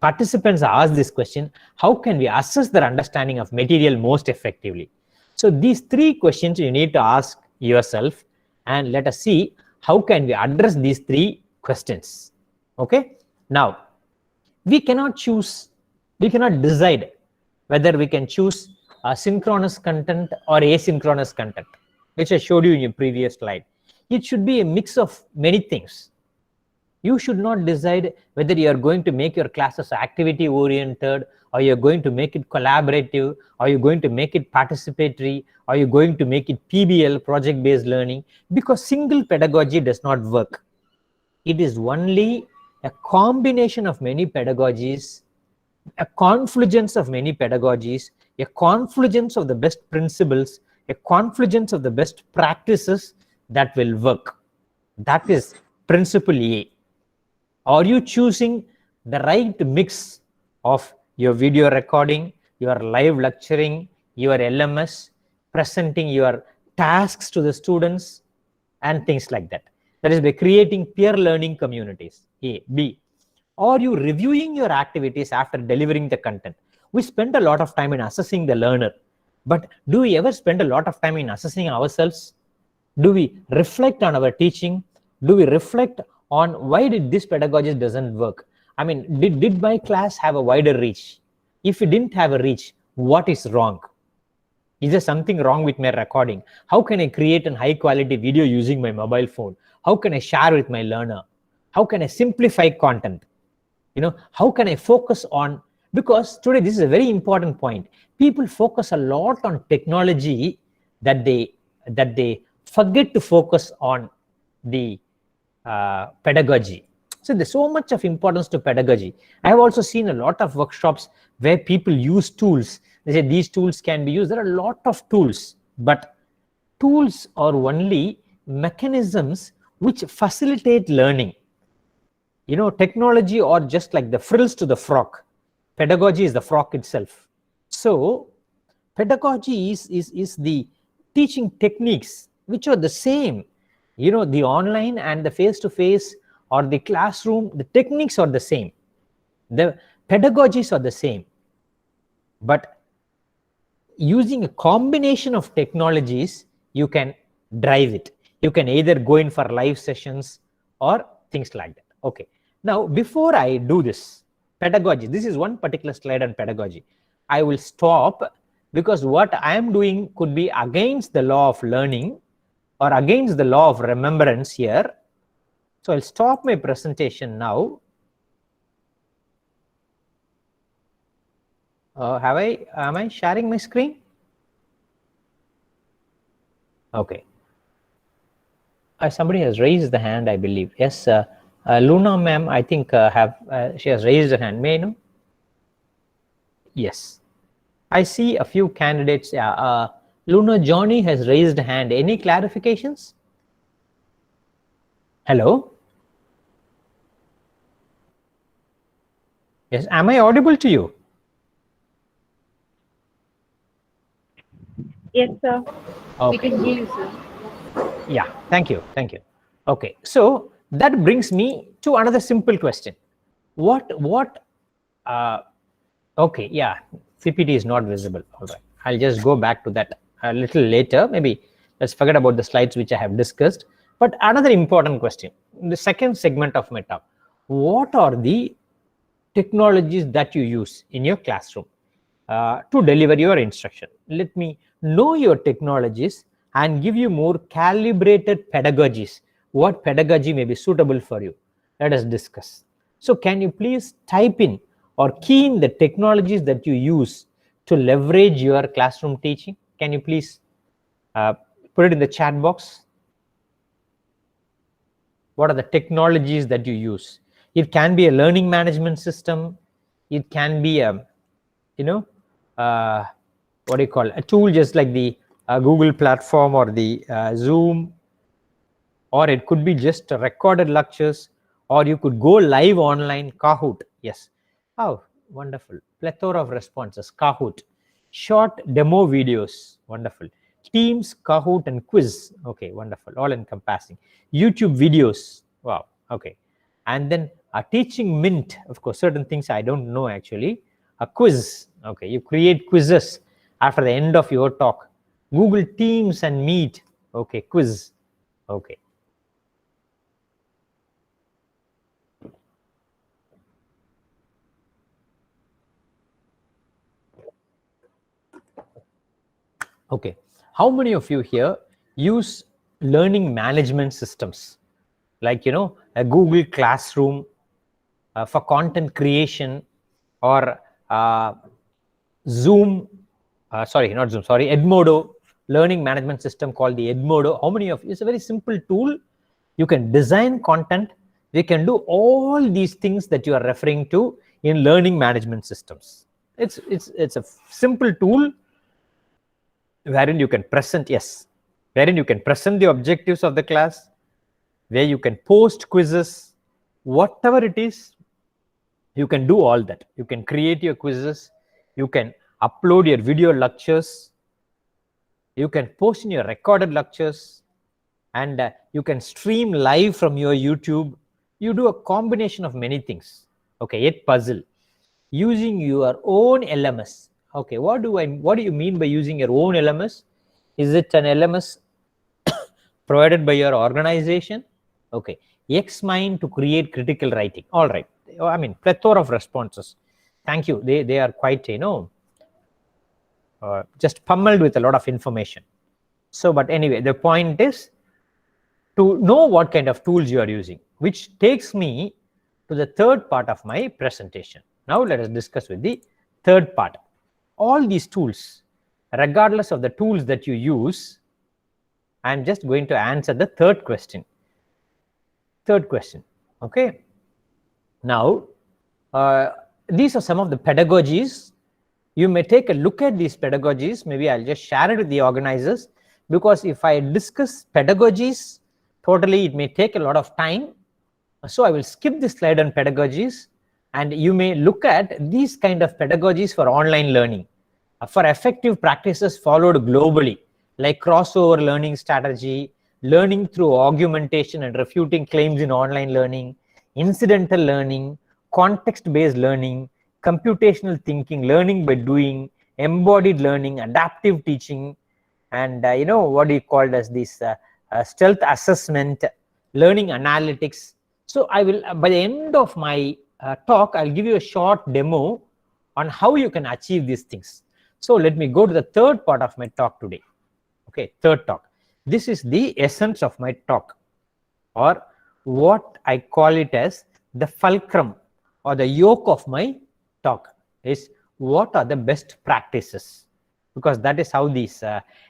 participants asked this question, how can we assess their understanding of material most effectively? So these 3 questions you need to ask yourself, and let us see how can we address these three questions? Okay, now we cannot decide whether we can choose synchronous content or asynchronous content, which I showed you in your previous slide. It should be a mix of many things. You should not decide whether you are going to make your classes activity oriented, or you're going to make it collaborative, or you're going to make it participatory, or you're going to make it PBL, project based learning, because single pedagogy does not work. It is only a combination of many pedagogies, a confluence of many pedagogies, a confluence of the best principles, a confluence of the best practices that will work. That is principle A. Are you choosing the right mix of your video recording, your live lecturing, your LMS, presenting your tasks to the students, and things like that? That is by creating peer learning communities. A. B. Are you reviewing your activities after delivering the content? We spend a lot of time in assessing the learner, but do we ever spend a lot of time in assessing ourselves? Do we reflect on our teaching? Do we reflect on why did this pedagogy doesn't work? I mean, did my class have a wider reach? If it didn't have a reach, what is wrong? Is there something wrong with my recording? How can I create a high quality video using my mobile phone? How can I share with my learner? How can I simplify content? How can I focus on, because today this is a very important point. People focus a lot on technology that they forget to focus on the pedagogy. So there's so much of importance to pedagogy. I have also seen a lot of workshops where people use tools. They say these tools can be used. There are a lot of tools, but tools are only mechanisms which facilitate learning. Technology are just like the frills to the frock. Pedagogy is the frock itself. So pedagogy is the teaching techniques which are the same. The online and the face-to-face or the classroom, the techniques are the same. The pedagogies are the same. But using a combination of technologies, you can drive it. You can either go in for live sessions or things like that. Okay. Now, before I do this, pedagogy, this is one particular slide on pedagogy. I will stop because what I am doing could be against the law of learning or against the law of remembrance here. So I'll stop my presentation now. Am I sharing my screen? Okay. Somebody has raised the hand, I believe. Yes, Luna ma'am, I think she has raised her hand. May I know? Yes. I see a few candidates. Luna Johnny has raised a hand. Any clarifications? Hello? Yes, am I audible to you? Yes, sir. We Okay. can hear you, sir. Yeah, thank you. Okay, so that brings me to another simple question. Okay, yeah, CPT is not visible. All right, I'll just go back to that a little later. Maybe let's forget about the slides which I have discussed. But another important question, the second segment of my talk, what are the technologies that you use in your classroom to deliver your instruction? Let me know your technologies and give you more calibrated pedagogies. What pedagogy may be suitable for you? Let us discuss. So can you please type in or key in the technologies that you use to leverage your classroom teaching? Can you please put it in the chat box? What are the technologies that you use? It can be a learning management system. It can be a, what do you call it? A tool just like the Google platform or the Zoom, or it could be just recorded lectures, or you could go live online. Kahoot, yes. Oh, wonderful. Plethora of responses. Kahoot. Short demo videos. Wonderful. Teams, Kahoot, and quiz. Okay, wonderful. All encompassing. YouTube videos. Wow. Okay. And then a teaching mint. Of course, certain things I don't know actually. A quiz. Okay, you create quizzes after the end of your talk. Google Teams and Meet. Okay, quiz. Okay. Okay, how many of you here use learning management systems like a Google Classroom for content creation, or Zoom, sorry, not Zoom, sorry, Edmodo, learning management system called the Edmodo? How many of you? It's a very simple tool. You can design content. We can do all these things that you are referring to in learning management systems. It's a simple tool wherein you can present, yes, wherein you can present the objectives of the class, where you can post quizzes, whatever it is, you can do all that. You can create your quizzes, you can upload your video lectures, you can post in your recorded lectures, and you can stream live from your YouTube. You do a combination of many things. Okay, yet puzzle using your own LMS. Okay, what do you mean by using your own LMS? Is it an LMS provided by your organization? Okay, Xmind to create critical writing. All right, I mean, plethora of responses. Thank you. They are quite just pummeled with a lot of information. So, but anyway, the point is to know what kind of tools you are using, which takes me to the third part of my presentation. Now let us discuss with the third part. All these tools, regardless of the tools that you use, I'm just going to answer the third question. Okay. Now, these are some of the pedagogies. You may take a look at these pedagogies. Maybe I'll just share it with the organizers, because if I discuss pedagogies totally, it may take a lot of time. So I will skip this slide on pedagogies, and you may look at these kind of pedagogies for online learning, for effective practices followed globally, like crossover learning strategy, learning through augmentation and refuting claims in online learning, incidental learning, context-based learning, computational thinking, learning by doing, embodied learning, adaptive teaching, and what you called as this stealth assessment, learning analytics. So I will, by the end of my talk, I'll give you a short demo on how you can achieve these things. So let me go to the third part of my talk today. Okay, third talk. This is the essence of my talk, or what I call it as the fulcrum or the yolk of my talk, is what are the best practices, because that is how this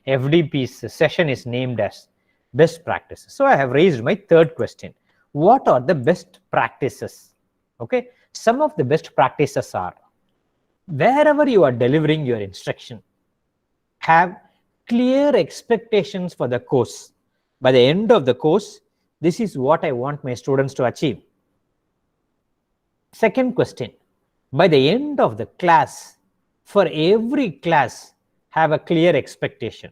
FDP's session is named as best practices. So I have raised my third question. What are the best practices? Okay, some of the best practices are, wherever you are delivering your instruction, have clear expectations for the course. By the end of the course, this is what I want my students to achieve. Second question, by the end of the class, for every class, have a clear expectation.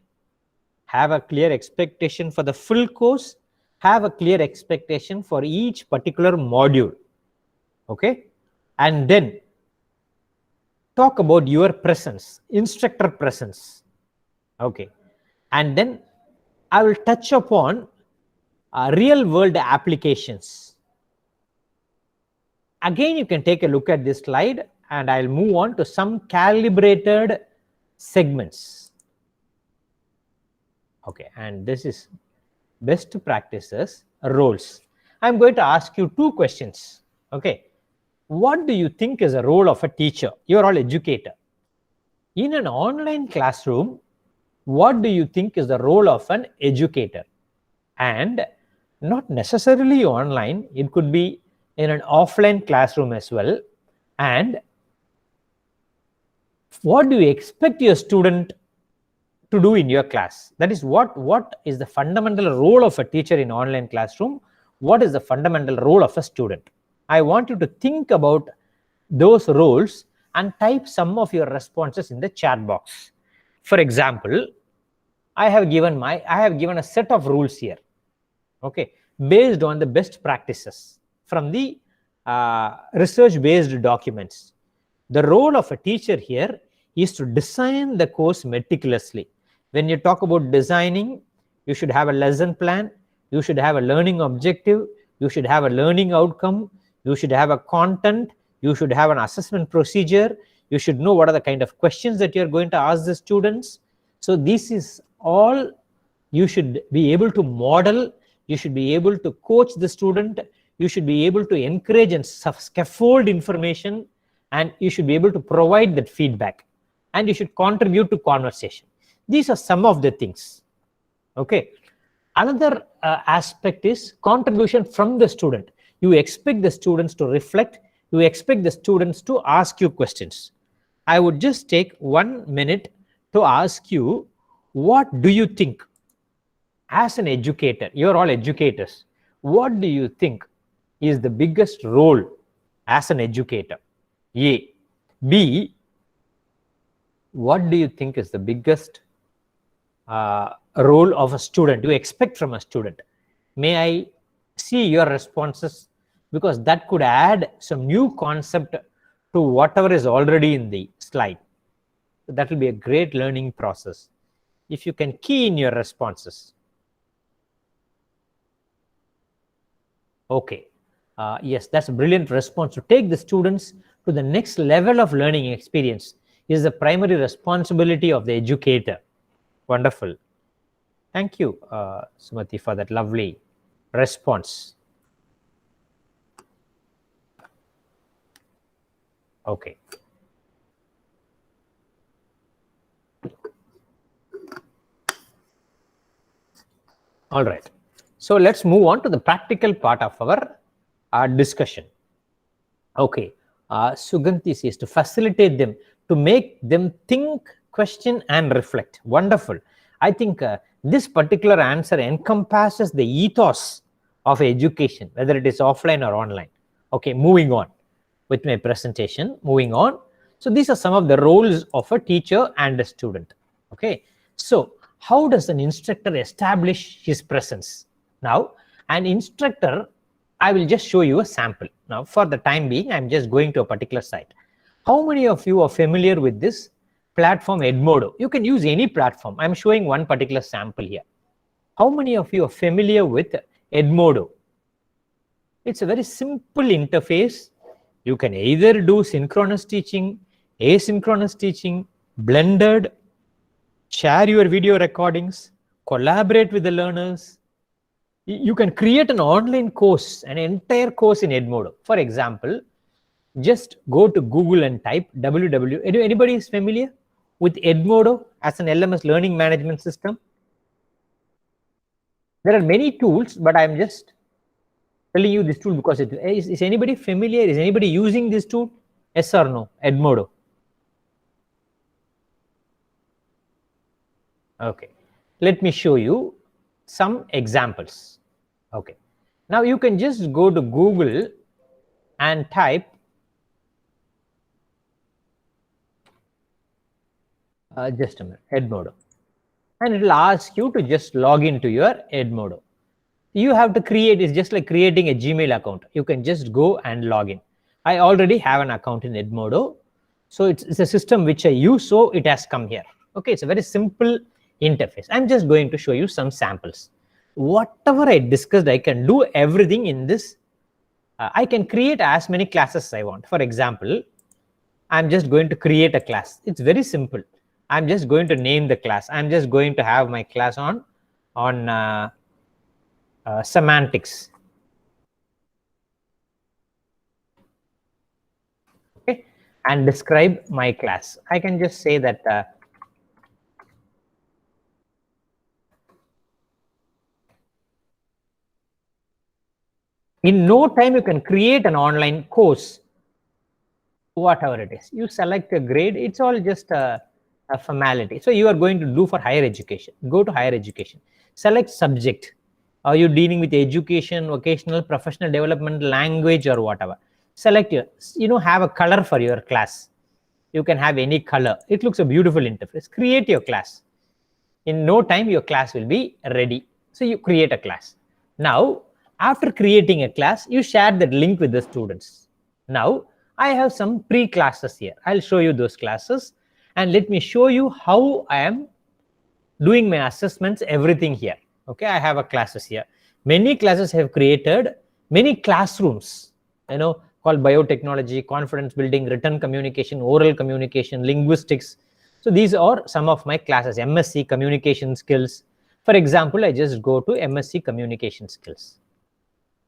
Have a clear expectation for the full course, have a clear expectation for each particular module. Okay, and then talk about your presence, instructor presence. Okay, and then I will touch upon real world applications. Again, you can take a look at this slide, and I'll move on to some calibrated segments. Okay, and this is best practices roles. I'm going to ask you two questions. Okay, what do you think is the role of a teacher? You're all educator. In an online classroom, what do you think is the role of an educator? And not necessarily online, it could be in an offline classroom as well. And what do you expect your student to do in your class? That is, what is the fundamental role of a teacher in online classroom? What is the fundamental role of a student? I want you to think about those roles and type some of your responses in the chat box. For example, I have given a set of rules here, okay, based on the best practices from the research-based documents. The role of a teacher here is to design the course meticulously. When you talk about designing, you should have a lesson plan, you should have a learning objective, you should have a learning outcome, you should have a content, you should have an assessment procedure, you should know what are the kind of questions that you're going to ask the students. So this is all you should be able to model, you should be able to coach the student, you should be able to encourage and scaffold information, and you should be able to provide that feedback, and you should contribute to conversation. These are some of the things. Okay. Another aspect is contribution from the student. You expect the students to reflect, you expect the students to ask you questions. I would just take 1 minute to ask you, what do you think as an educator? You're all educators. What do you think is the biggest role as an educator? A. B. What do you think is the biggest role of a student you expect from a student? May I see your responses, because that could add some new concept to whatever is already in the slide. So that will be a great learning process if you can key in your responses. Okay. Yes, that's a brilliant response. To take the students to the next level of learning experience is the primary responsibility of the educator. Wonderful. Thank you, Sumati, for that lovely response. Okay. All right. So let's move on to the practical part of our discussion. Okay. Suganti says to facilitate them, to make them think, question, and reflect. Wonderful. I think this particular answer encompasses the ethos of education, whether it is offline or online. Okay, moving on with my presentation, moving on. So these are some of the roles of a teacher and a student. Okay, so how does an instructor establish his presence? Now, an instructor, I will just show you a sample. Now, for the time being, I'm just going to a particular site. How many of you are familiar with this platform Edmodo? You can use any platform. I'm showing one particular sample here. How many of you are familiar with Edmodo? It's a very simple interface. You can either do synchronous teaching, asynchronous teaching, blended, share your video recordings, collaborate with the learners. You can create an online course, an entire course in Edmodo. For example, just go to Google and type www. Anybody is familiar with Edmodo as an LMS learning management system? There are many tools, but I'm just telling you this tool because is anybody familiar? Is anybody using this tool? Yes or no? Edmodo. Okay. Let me show you some examples. Okay. Now you can just go to Google and type just a minute, Edmodo, and it will ask you to just log into your Edmodo. You have to create, it's just like creating a Gmail account. You can just go and log in. I already have an account in Edmodo, so it's a system which I use, so it has come here. Okay, it's a very simple interface. I'm just going to show you some samples. Whatever I discussed, I can do everything in this. I can create as many classes as I want. For example, I'm just going to create a class. It's very simple. I'm just going to name the class. I'm just going to have my class on semantics. Okay, and describe my class. I can just say that in no time you can create an online course, whatever it is. You select a grade. It's all just a formality. So you are going to do for higher education. Go to higher education. Select subject. Are you dealing with education, vocational, professional development, language, or whatever? Select your, have a color for your class. You can have any color. It looks a beautiful interface. Create your class. In no time, your class will be ready. So you create a class. Now, after creating a class, you share that link with the students. Now, I have some pre-classes here. I'll show you those classes. And let me show you how I am doing my assessments, everything here. Okay, I have a classes here. Many classes have created many classrooms, called biotechnology, confidence building, written communication, oral communication, linguistics, So these are some of my classes. MSc Communication Skills. For example, I just go to MSc Communication Skills.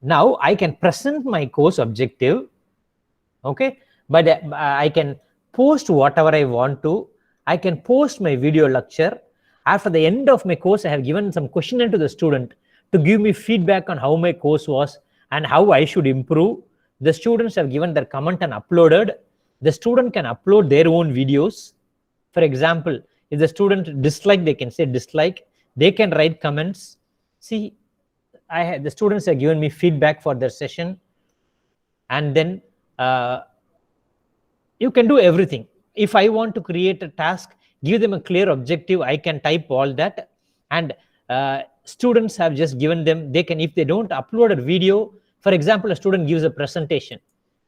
Now I can present my course objective, okay, but I can post whatever I want to. I can post my video lecture. After the end of my course, I have given some questionnaire to the student to give me feedback on how my course was and how I should improve. The students have given their comment and uploaded. The student can upload their own videos. For example, if the student dislike, they can say dislike. They can write comments. See, the students have given me feedback for their session, and then you can do everything. If I want to create a task, give them a clear objective, I can type all that, and students have just given them, they can, if they don't upload a video, for example, a student gives a presentation,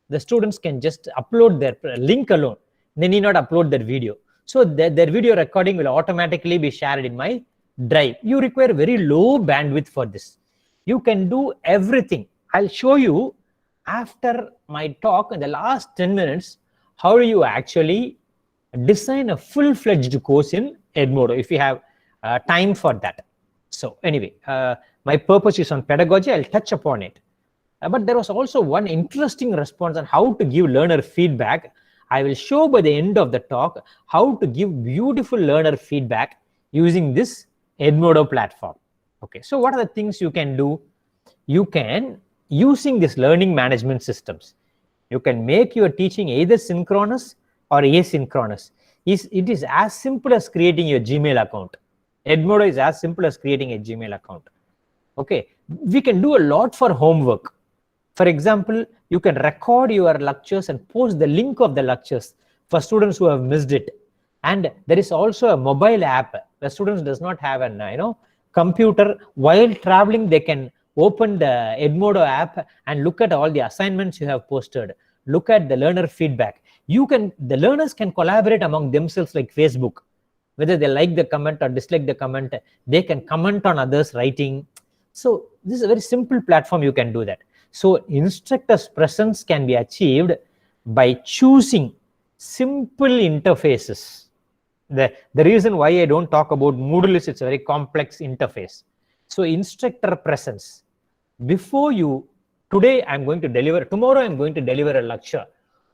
the students can just upload their link alone. They need not upload their video. So their video recording will automatically be shared in my drive. You require very low bandwidth for this. You can do everything. I'll show you after my talk in the last 10 minutes, how do you actually design a full-fledged course in Edmodo if you have time for that. So anyway, my purpose is on pedagogy. I'll touch upon it. But there was also one interesting response on how to give learner feedback. I will show by the end of the talk how to give beautiful learner feedback using this Edmodo platform. Okay, so what are the things you can do? You can, using this learning management systems, you can make your teaching either synchronous or asynchronous. It is as simple as creating your Gmail account. Edmodo is as simple as creating a Gmail account. Okay, we can do a lot for homework. For example, you can record your lectures and post the link of the lectures for students who have missed it. And there is also a mobile app. The students does not have an computer. While traveling, they can open the Edmodo app and look at all the assignments you have posted. Look at the learner feedback. The learners can collaborate among themselves like Facebook. Whether they like the comment or dislike the comment, they can comment on others' writing. So this is a very simple platform. You can do that. So instructor's presence can be achieved by choosing simple interfaces. The reason why I don't talk about Moodle is it's a very complex interface. So instructor presence. Tomorrow I'm going to deliver a lecture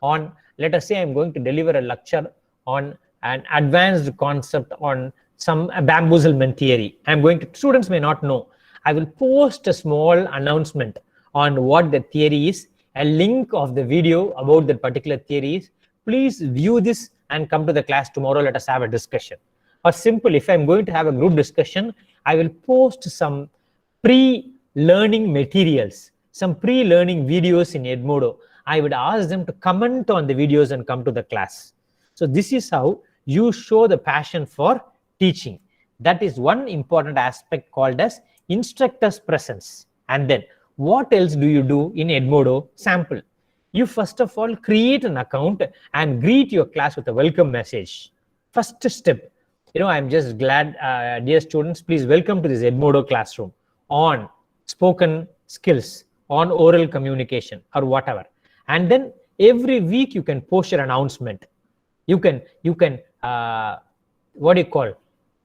on, let us say I'm going to deliver a lecture on an advanced concept on some bamboozlement theory. Students may not know. I will post a small announcement on what the theory is, a link of the video about the particular theory is. Please view this and come to the class tomorrow. Let us have a discussion. Or simple, if I'm going to have a group discussion, I will post some pre-learning materials, some pre-learning videos in Edmodo. I would ask them to comment on the videos and come to the class. So this is how you show the passion for teaching. That is one important aspect called as instructor's presence. And then what else do you do in Edmodo? Sample. You first of all create an account and greet your class with a welcome message. First step. I'm just glad, dear students, please welcome to this Edmodo classroom on spoken skills, on oral communication or whatever. And then every week you can post your announcement. You can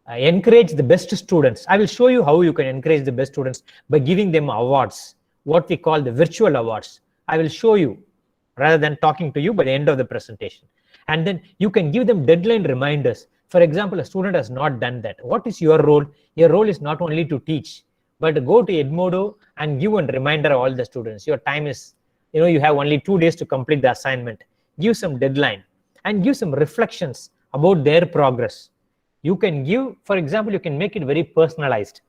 encourage the best students. I will show you how you can encourage the best students by giving them awards, what we call the virtual awards. I will show you rather than talking to you by the end of the presentation. And then you can give them deadline reminders. For example, a student has not done that. What is your role? Your role is not only to teach, but go to Edmodo and give a reminder of all the students. Your time is, you have only 2 days to complete the assignment. Give some deadline and give some reflections about their progress. You can give, for example, you can make it very personalized.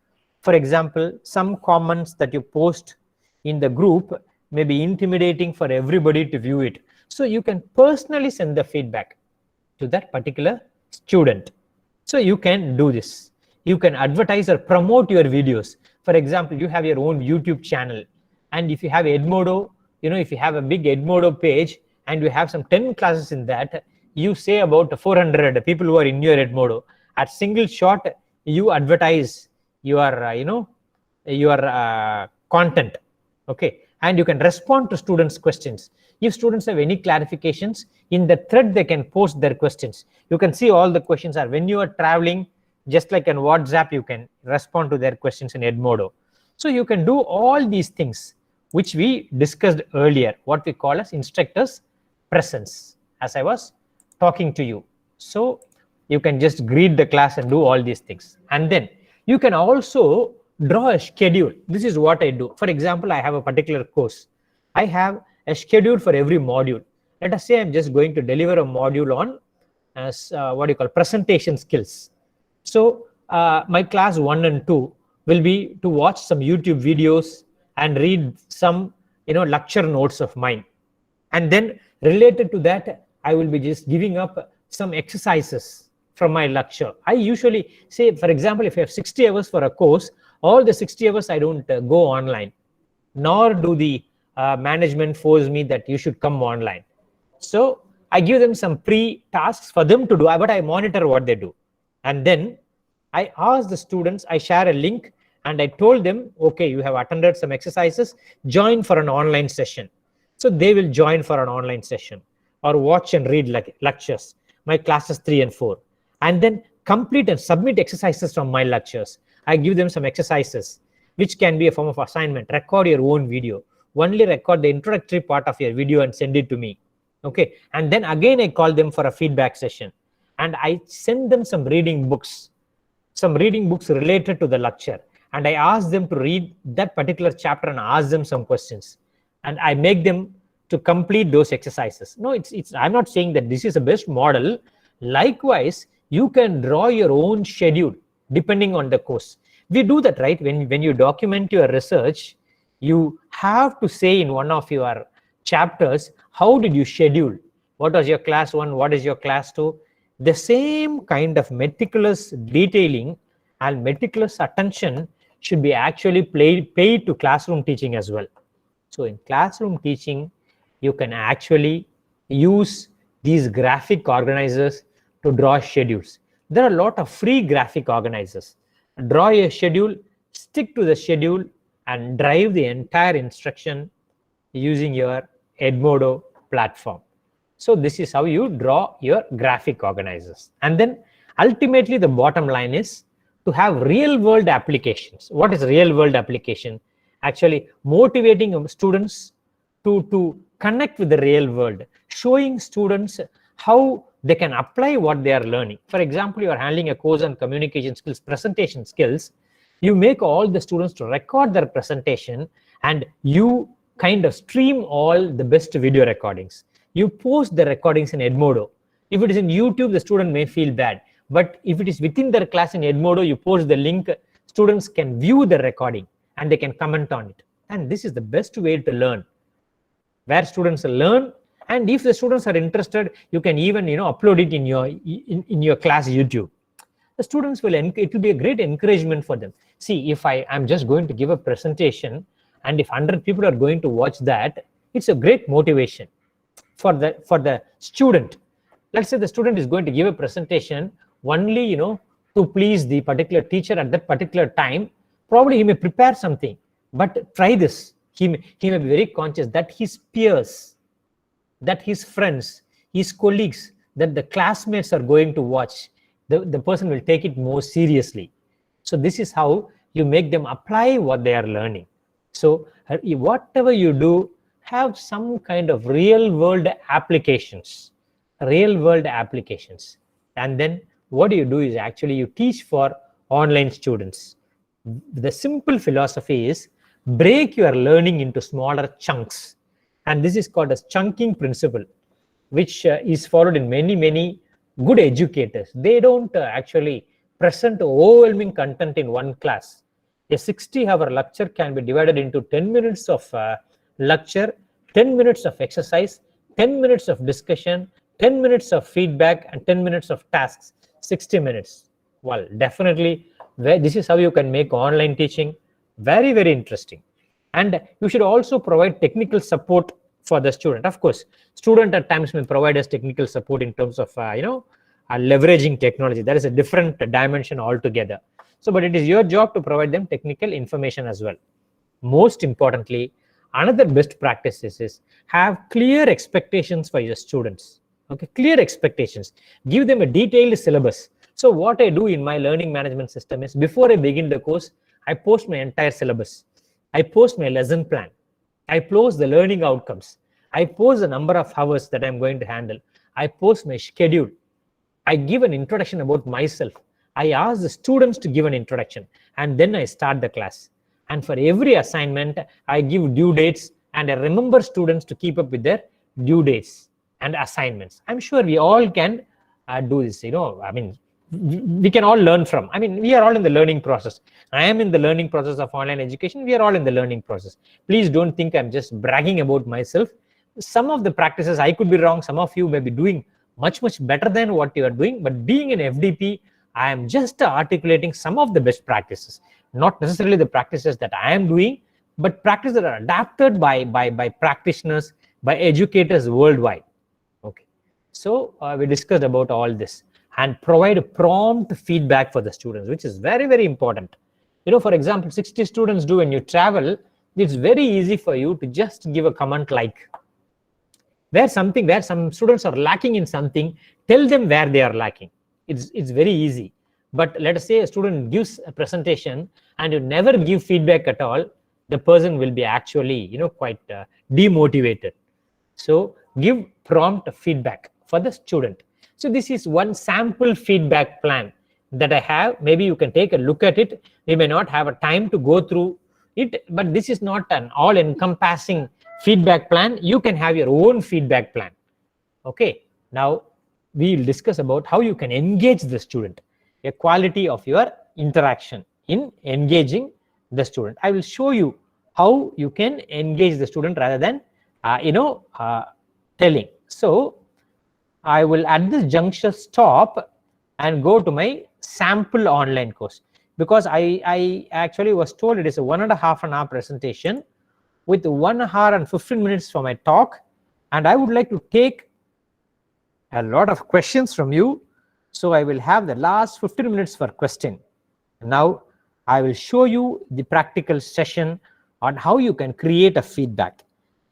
For example, some comments that you post in the group may be intimidating for everybody to view it. So you can personally send the feedback to that particular student. So you can do this. You can advertise or promote your videos. For example, you have your own YouTube channel. And if you have Edmodo, if you have a big Edmodo page and you have some 10 classes in that, you say about 400 people who are in your Edmodo. At single shot, you advertise your, content. Okay. and you can respond to students' questions. If students have any clarifications, in the thread they can post their questions. You can see all the questions are when you are traveling, just like on WhatsApp, you can respond to their questions in Edmodo. So you can do all these things which we discussed earlier, what we call as instructor's presence, as I was talking to you. So you can just greet the class and do all these things. And then you can also draw a schedule. This is what I do. For example, I have a particular course. I have a schedule for every module. Let us say I'm just going to deliver a module on presentation skills. So my class 1 and 2 will be to watch some YouTube videos and read some lecture notes of mine. And then related to that, I will be just giving up some exercises from my lecture. I usually say, for example, if I have 60 hours for a course, all the 60 hours I don't go online, nor do the management force me that you should come online. So I give them some pre-tasks for them to do, but I monitor what they do. And then I ask the students, I share a link and I told them, okay, you have attended some exercises, join for an online session. So they will join for an online session or watch and read lectures, my classes 3 and 4. And then complete and submit exercises from my lectures. I give them some exercises, which can be a form of assignment. Record your own video. Only record the introductory part of your video and send it to me. Okay. And then again, I call them for a feedback session. And I send them some reading books related to the lecture. And I ask them to read that particular chapter and ask them some questions. And I make them to complete those exercises. No, I'm not saying that this is the best model. Likewise, you can draw your own schedule depending on the course. We do that, right? When you document your research, you have to say in one of your chapters, how did you schedule? What was your class 1? What is your class 2? The same kind of meticulous detailing and meticulous attention should be actually paid to classroom teaching as well. So in classroom teaching, you can actually use these graphic organizers to draw schedules. There are a lot of free graphic organizers. Draw a schedule, stick to the schedule, and drive the entire instruction using your Edmodo platform. So this is how you draw your graphic organizers. And then ultimately the bottom line is to have real world applications. What is real world application? Actually motivating students to connect with the real world, showing students how they can apply what they are learning. For example, you are handling a course on communication skills, presentation skills. You make all the students to record their presentation and you kind of stream all the best video recordings. You post the recordings in Edmodo. If it is in YouTube, the student may feel bad. But if it is within their class in Edmodo, you post the link, students can view the recording and they can comment on it. And this is the best way to learn, where students learn. And if the students are interested, you can even upload it in your class YouTube. The students it will be a great encouragement for them. See, if I am just going to give a presentation and if 100 people are going to watch that, it's a great motivation for the student. Let's say the student is going to give a presentation only to please the particular teacher at that particular time. Probably he may prepare something, but try this. He may be very conscious that his peers, that his friends, his colleagues, that the classmates are going to watch. The person will take it more seriously. So this is how you make them apply what they are learning. So whatever you do, have some kind of real world applications. And then what you do is actually you teach for online students. The simple philosophy is break your learning into smaller chunks. And this is called as chunking principle, which is followed in many good educators. They don't actually present overwhelming content in one class. A 60-hour lecture can be divided into 10 minutes of lecture, 10 minutes of exercise, 10 minutes of discussion, 10 minutes of feedback, and 10 minutes of tasks, 60 minutes. Well, definitely, this is how you can make online teaching very, very interesting. And you should also provide technical support for the student. Of course, student at times may provide us technical support in terms of, leveraging technology. That is a different dimension altogether. So, but it is your job to provide them technical information as well. Most importantly, Another best practices is have clear expectations for your students. Okay, clear expectations. Give them a detailed syllabus. So what I do in my learning management system is before I begin the course, I post my entire syllabus. I post my lesson plan. I post the learning outcomes. I post the number of hours that I'm going to handle. I post my schedule. I give an introduction about myself. I ask the students to give an introduction, and then I start the class. And for every assignment, I give due dates, and I remember students to keep up with their due dates and assignments. I'm sure we all can do this. I mean, we can all learn from. I mean, we are all in the learning process. I am in the learning process of online education. We are all in the learning process. Please don't think I'm just bragging about myself. Some of the practices I could be wrong. Some of you may be doing much better than what you are doing. But being an FDP, I am just articulating some of the best practices, not necessarily the practices that I am doing, but practices that are adapted by practitioners, by educators worldwide. Okay, so we discussed about all this, and provide prompt feedback for the students, which is very important. For example, 60 students do when you travel, it's very easy for you to just give a comment like, where some students are lacking in something, tell them where they are lacking. It's very easy. But let us say a student gives a presentation and you never give feedback at all, the person will be actually quite demotivated. So give prompt feedback for the student. So this is one sample feedback plan that I have. Maybe you can take a look at it. We may not have a time to go through it, but this is not an all-encompassing feedback plan. You can have your own feedback plan. Okay, now we will discuss about how you can engage the student, a quality of your interaction in engaging the student. I will show you how you can engage the student rather than telling. So I will at this juncture stop and go to my sample online course, because I actually was told it is a 1.5 hour presentation with 1 hour and 15 minutes for my talk, and I would like to take a lot of questions from you. So I will have the last 15 minutes for question. Now I will show you the practical session on how you can create a feedback.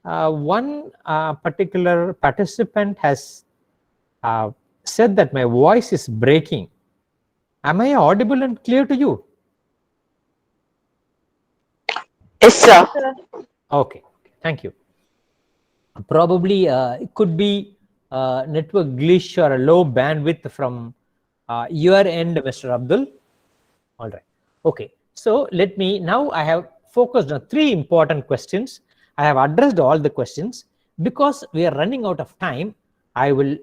One particular participant has said that my voice is breaking. Am I audible and clear to you? Yes, sir. Okay, thank you. Probably it could be network glitch or a low bandwidth from your end, Mr. Abdul. All right. Okay. So let me now. I have focused on 3 important questions. I have addressed all the questions. Because we are running out of time, I will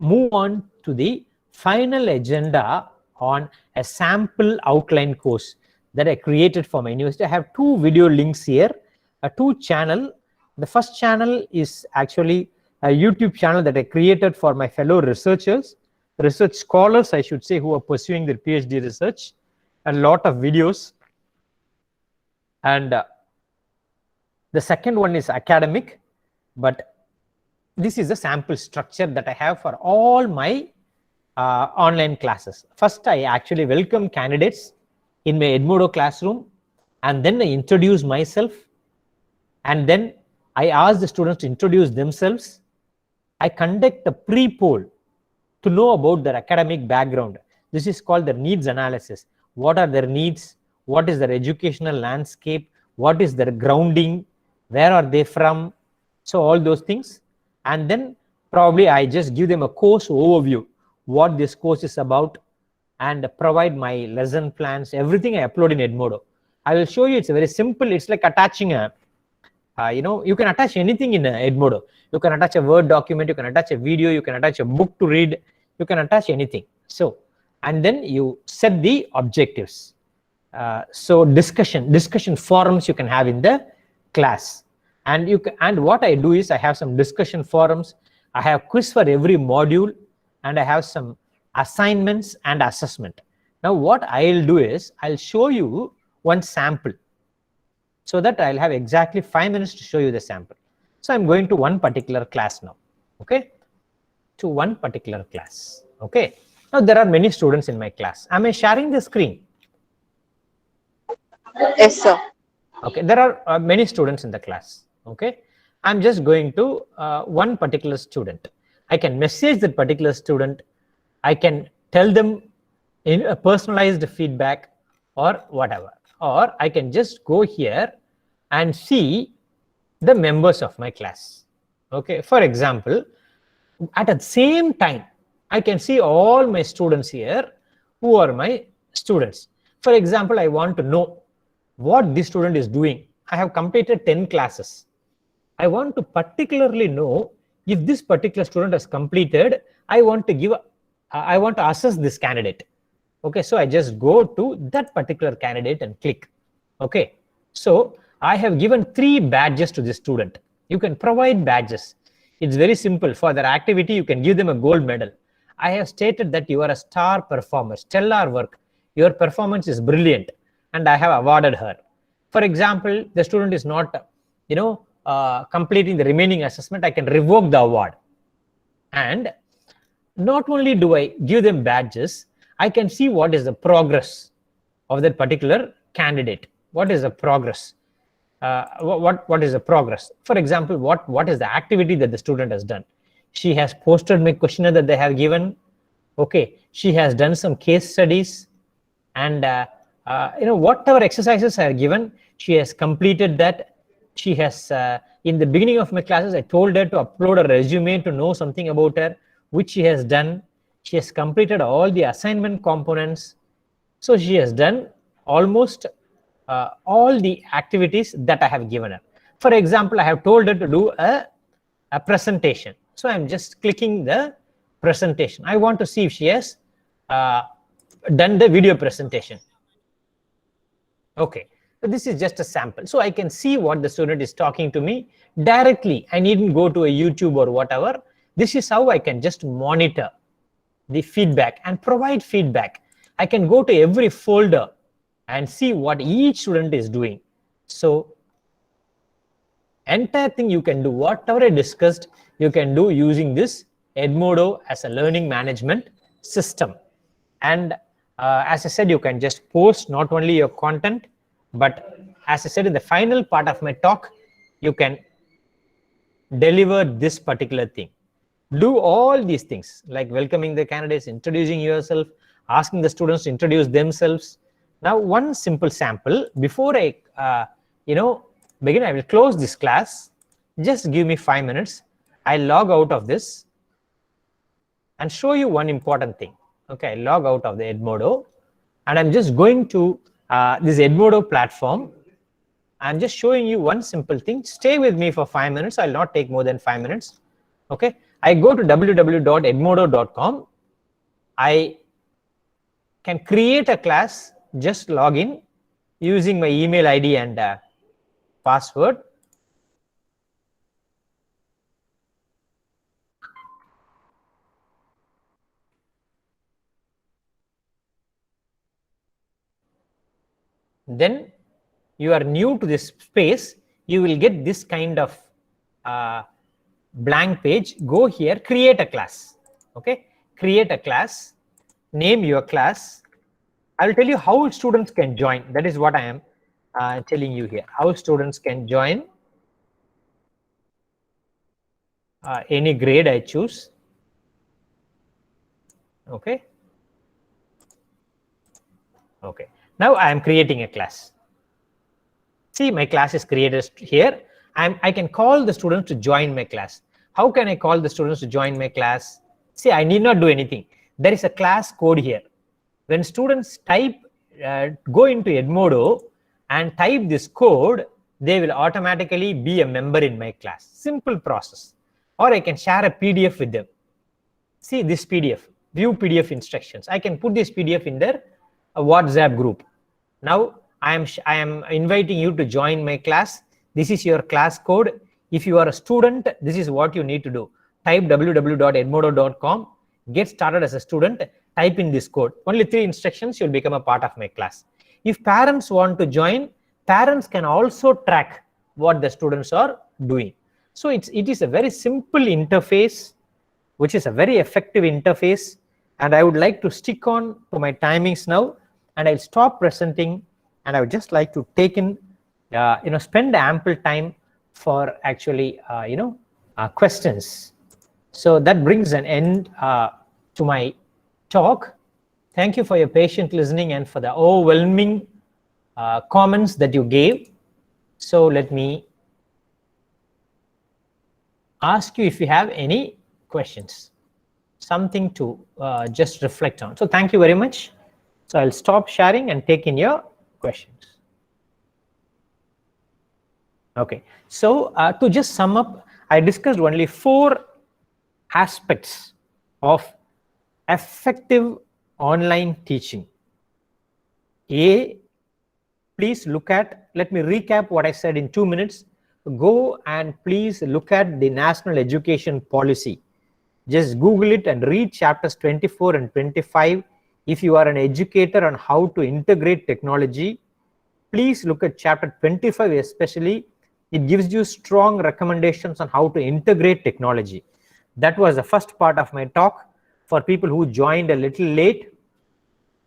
move on to the final agenda on a sample outline course that I created for my university. I have 2 video links here, 2 channel. The first channel is actually a YouTube channel that I created for my fellow researchers, research scholars, I should say, who are pursuing their PhD research. A lot of videos. And the second one is academic, but this is the sample structure that I have for all my online classes. First, I actually welcome candidates in my Edmodo classroom, and then I introduce myself, and then I ask the students to introduce themselves. I conduct a pre-poll to know about their academic background. This is called the needs analysis. What are their needs? What is their educational landscape? What is their grounding? Where are they from? So all those things. And then probably I just give them a course overview, what this course is about, and provide my lesson plans, everything I upload in Edmodo. I will show you, it's very simple. It's like attaching a, you can attach anything in Edmodo. You can attach a Word document, you can attach a video, you can attach a book to read, you can attach anything. So, and then you set the objectives. So discussion forums you can have in the class. And what I do is I have some discussion forums, I have quiz for every module, and I have some assignments and assessment. Now what I'll do is I'll show you one sample, so that I'll have exactly 5 minutes to show you the sample. So I'm going to one particular class now. Okay, to one particular class. Okay, now there are many students in my class. Am I sharing the screen? Yes, sir. Okay, there are many students in the class. Okay, I'm just going to one particular student. I can message that particular student. I can tell them in a personalized feedback or whatever, or I can just go here and see the members of my class. Okay, for example, at the same time, I can see all my students here who are my students. For example, I want to know what this student is doing. I have completed 10 classes. I want to particularly know if this particular student has completed. I want to assess this candidate. Okay, so I just go to that particular candidate and click. Okay, so I have given 3 badges to this student. You can provide badges. It's very simple. For their activity, you can give them a gold medal. I have stated that you are a star performer, stellar work. Your performance is brilliant, and I have awarded her. For example, the student is not, completing the remaining assessment. I can revoke the award. And not only do I give them badges, I can see what is the progress of that particular candidate. What is the progress? What is the progress? For example, what is the activity that the student has done? She has posted my questionnaire that they have given. Okay, she has done some case studies, and whatever exercises are given, she has completed that. She has in the beginning of my classes, I told her to upload a resume to know something about her, which she has done. She has completed all the assignment components. So she has done almost all the activities that I have given her. For example, I have told her to do a presentation. So I'm just clicking the presentation. I want to see if she has done the video presentation. Okay, so this is just a sample. So I can see what the student is talking to me directly. I needn't go to a YouTube or whatever. This is how I can just monitor the feedback and provide feedback. I can go to every folder and see what each student is doing. So entire thing you can do, whatever I discussed, you can do using this Edmodo as a learning management system. And as I said, you can just post not only your content, but as I said in the final part of my talk, you can deliver this particular thing. Do all these things like welcoming the candidates, introducing yourself, asking the students to introduce themselves. Now, one simple sample before I begin. I will close this class. Just give me 5 minutes. I'll log out of this and show you one important thing. Okay, I log out of the Edmodo, and I'm just going to this Edmodo platform. I'm just showing you one simple thing. Stay with me for 5 minutes. I'll not take more than 5 minutes. Okay, I go to www.edmodo.com. I can create a class. Just log in using my email ID and password. Then you are new to this space, you will get this kind of blank page. Go here, create a class. Okay, create a class, name your class. I will tell you how students can join. That is what I am telling you here. How students can join any grade I choose. Okay. Okay. Now I am creating a class. See, my class is created here. I can call the students to join my class. How can I call the students to join my class? See, I need not do anything. There is a class code here. When students type, go into Edmodo and type this code, they will automatically be a member in my class. Simple process. Or I can share a PDF with them. See this PDF, view PDF instructions. I can put this PDF in their WhatsApp group. Now I am inviting you to join my class. This is your class code. If you are a student, this is what you need to do. Type www.edmodo.com, get started as a student, type in this code. Only 3 instructions, you'll become a part of my class. If parents want to join, parents can also track what the students are doing. So it is a very simple interface, which is a very effective interface. And I would like to stick on to my timings now, and I'll stop presenting, and I would just like to take in spend ample time for actually questions. So that brings an end to my talk. Thank you for your patient listening and for the overwhelming comments that you gave. So let me ask you if you have any questions, something to just reflect on. So thank you very much. So I'll stop sharing and take in your questions. Okay, so to just sum up, I discussed only 4 aspects of effective online teaching. Please look at, let me recap what I said in 2 minutes. Go and please look at the National Education Policy. Just Google it and read chapters 24 and 25. If you are an educator on how to integrate technology, please look at chapter 25 especially. It gives you strong recommendations on how to integrate technology. That was the first part of my talk for people who joined a little late.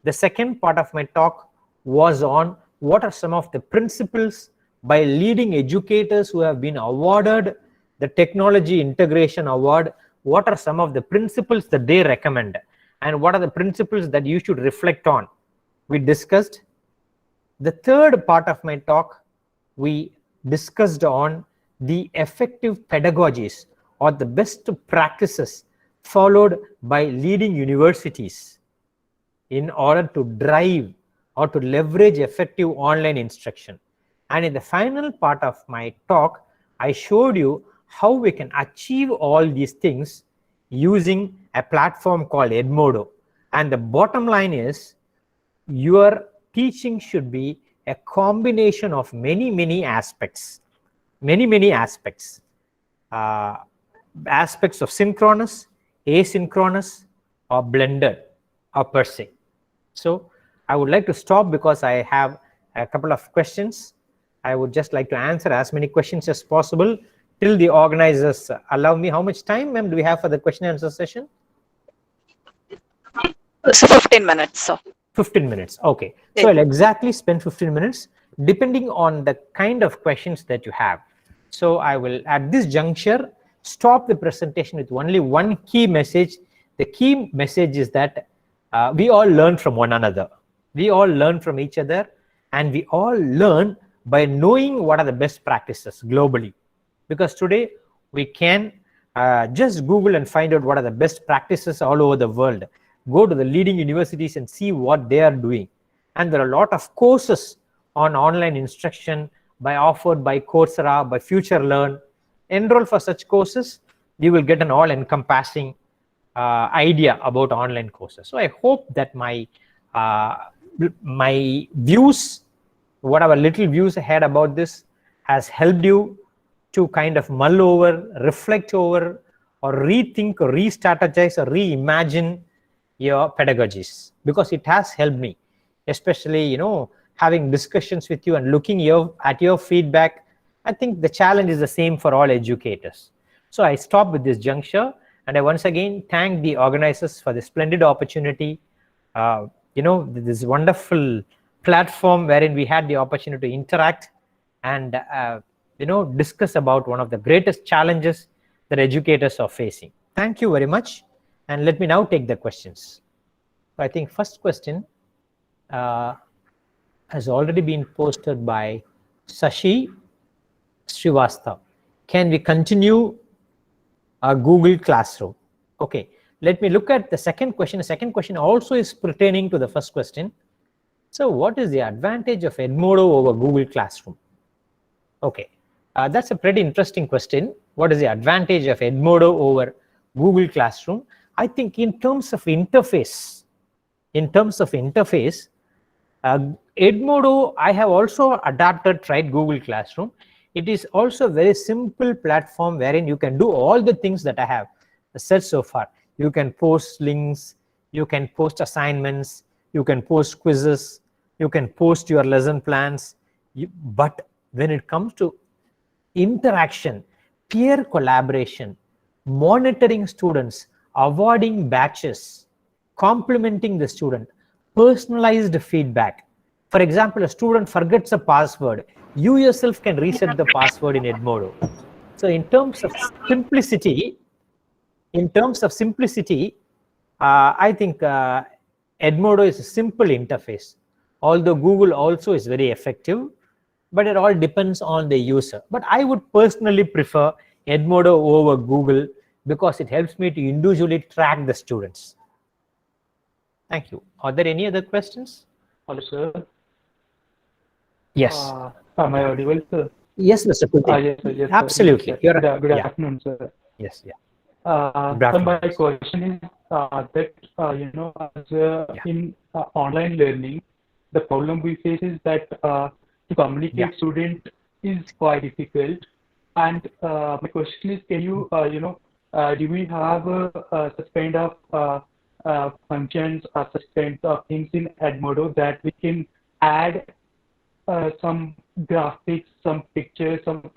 The second part of my talk was on what are some of the principles by leading educators who have been awarded the Technology Integration Award. What are some of the principles that they recommend, and what are the principles that you should reflect on? We discussed. The third part of my talk, we discussed on the effective pedagogies or the best practices followed by leading universities in order to drive or to leverage effective online instruction. And in the final part of my talk, I showed you how we can achieve all these things using a platform called Edmodo. And the bottom line is, your teaching should be a combination of many aspects, many aspects. Aspects of synchronous, asynchronous, or blended, or per se. So I would like to stop because I have a couple of questions. I would just like to answer as many questions as possible till the organizers allow me. How much time, ma'am, do we have for the question and answer session? So 15 minutes. So 15 minutes. Okay. So I'll exactly spend 15 minutes depending on the kind of questions that you have. So I will, at this juncture, stop the presentation with only one key message. The key message is that we all learn from one another. We all learn from each other, and we all learn by knowing what are the best practices globally. Because today we can just Google and find out what are the best practices all over the world. Go to the leading universities and see what they are doing. And there are a lot of courses on online instruction offered by Coursera, by Future Learn. Enroll for such courses, you will get an all-encompassing idea about online courses. So I hope that my views, whatever little views I had about this, has helped you to kind of mull over, reflect over, or rethink, or re-strategize, or reimagine your pedagogies, because it has helped me, especially having discussions with you and looking at your feedback. I think the challenge is the same for all educators. So I stop with this juncture, and I once again thank the organizers for the splendid opportunity. This wonderful platform wherein we had the opportunity to interact and discuss about one of the greatest challenges that educators are facing. Thank you very much, and let me now take the questions. I think first question has already been posted by Sashi Srivastava. Can we continue our Google Classroom? Okay, let me look at the second question. The second question also is pertaining to the first question. So what is the advantage of Edmodo over Google Classroom? Okay, that's a pretty interesting question. What is the advantage of Edmodo over Google Classroom? I think in terms of interface, Edmodo, I have also tried Google Classroom. It is also a very simple platform wherein you can do all the things that I have said so far. You can post links, you can post assignments, you can post quizzes, you can post your lesson plans. But when it comes to interaction, peer collaboration, monitoring students, awarding batches, complimenting the student, personalized feedback. For example, a student forgets a password, you yourself can reset the password in Edmodo. So in terms of simplicity, I think Edmodo is a simple interface, although Google also is very effective, but it all depends on the user. But I would personally prefer Edmodo over Google because it helps me to individually track the students. Thank you. Are there any other questions? Hello, sir. Yes. Am I audible, sir? Yes, Mr. Kuldeep. Yes, sir. Yes, sir. Absolutely. Yes, sir. Good afternoon, sir. Yes, yeah. So my question is that in online learning, the problem we face is that to communicate student is quite difficult. And my question is, can you do we have such kind of functions or such kinds of things in Edmodo that we can add some graphics, some pictures, some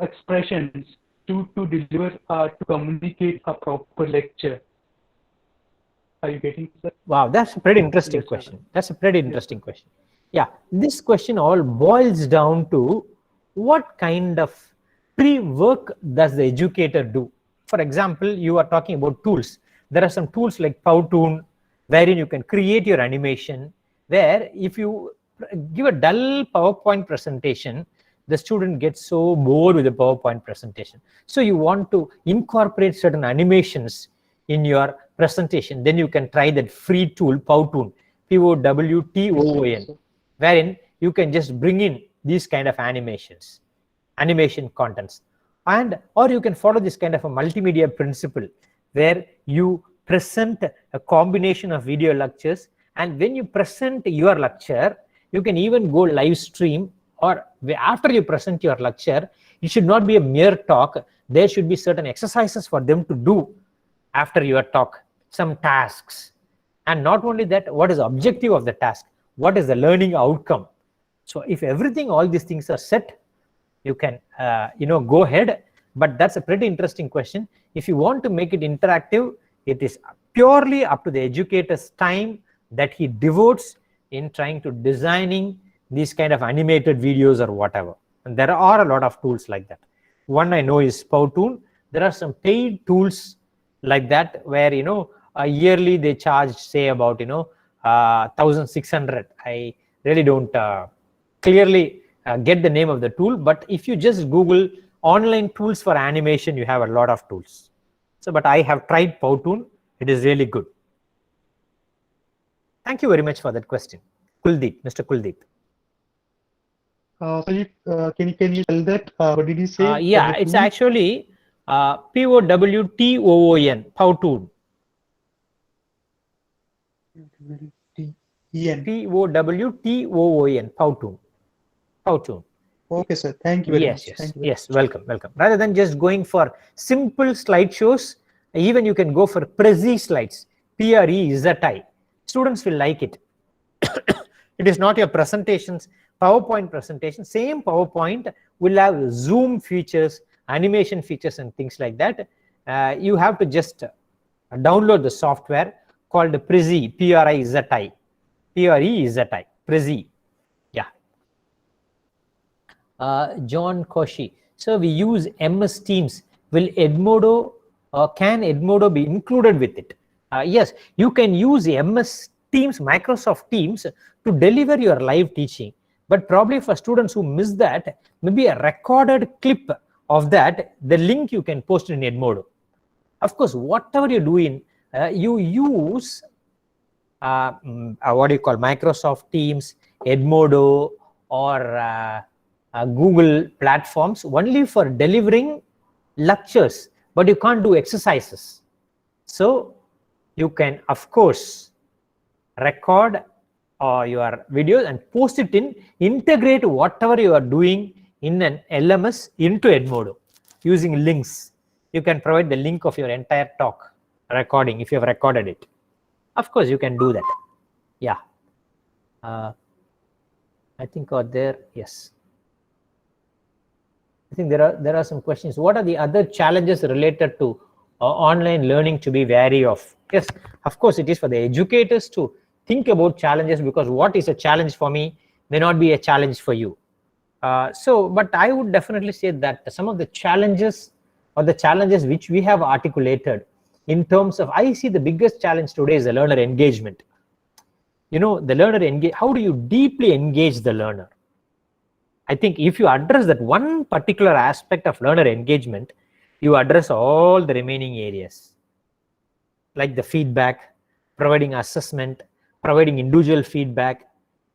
expressions to deliver to communicate a proper lecture? Are you getting that? Wow, that's a pretty interesting question. That's a pretty interesting question. Yeah, this question all boils down to what kind of pre-work does the educator do? For example, you are talking about tools. There are some tools like Powtoon, wherein you can create your animation, where if you give a dull PowerPoint presentation, the student gets so bored with the PowerPoint presentation. So you want to incorporate certain animations in your presentation. Then you can try that free tool, Powtoon, Powtoon, wherein you can just bring in these kind of animations, animation contents. And or you can follow this kind of a multimedia principle where you present a combination of video lectures, and when you present your lecture, you can even go live stream, or after you present your lecture, it should not be a mere talk. There should be certain exercises for them to do after your talk, some tasks. And not only that, what is the objective of the task? What is the learning outcome? So if everything, all these things are set, you can go ahead. But that's a pretty interesting question. If you want to make it interactive, it is purely up to the educator's time that he devotes in trying to designing these kind of animated videos or whatever. And there are a lot of tools like that. One I know is Powtoon. There are some paid tools like that where yearly they charge, say, about 1,600. I really don't clearly get the name of the tool, but if you just Google online tools for animation, you have a lot of tools. So, but I have tried Powtoon. It is really good. Thank you very much for that question, Kuldeep, Mr. Kuldeep. So can you tell that? What did you say? Yeah, it's actually Powtoon, Powtoon. Powtoon, Powtoon. Powtoon. Okay, sir. Thank you very much. Yes, welcome. Rather than just going for simple slideshows, even you can go for Prezi slides, Prezi. Students will like it. It is not your presentations, PowerPoint presentation. Same PowerPoint will have zoom features, animation features, and things like that. You have to just download the software called Prezi, Prezi, Prezi. Yeah. John Koshi. So we use MS Teams. Will Edmodo, can Edmodo be included with it? Yes, you can use MS Teams, Microsoft Teams to deliver your live teaching. But probably for students who miss that, maybe a recorded clip of that, the link you can post in Edmodo. Of course, whatever you do in, you use what do you call Microsoft Teams, Edmodo, or Google platforms only for delivering lectures, but you can't do exercises. So you can, of course, record your videos and post it in, integrate whatever you are doing in an LMS into Edmodo using links. You can provide the link of your entire talk recording if you have recorded it. Of course, you can do that. Yeah. I think there, yes. I think there are some questions. What are the other challenges related to online learning to be wary of? Yes, of course, it is for the educators to think about challenges, because what is a challenge for me may not be a challenge for you. But I would definitely say that some of the challenges which we have articulated in terms of, I see the biggest challenge today is the learner engagement. The learner engage. How do you deeply engage the learner? I think if you address that one particular aspect of learner engagement, you address all the remaining areas, like the feedback, providing assessment, providing individual feedback,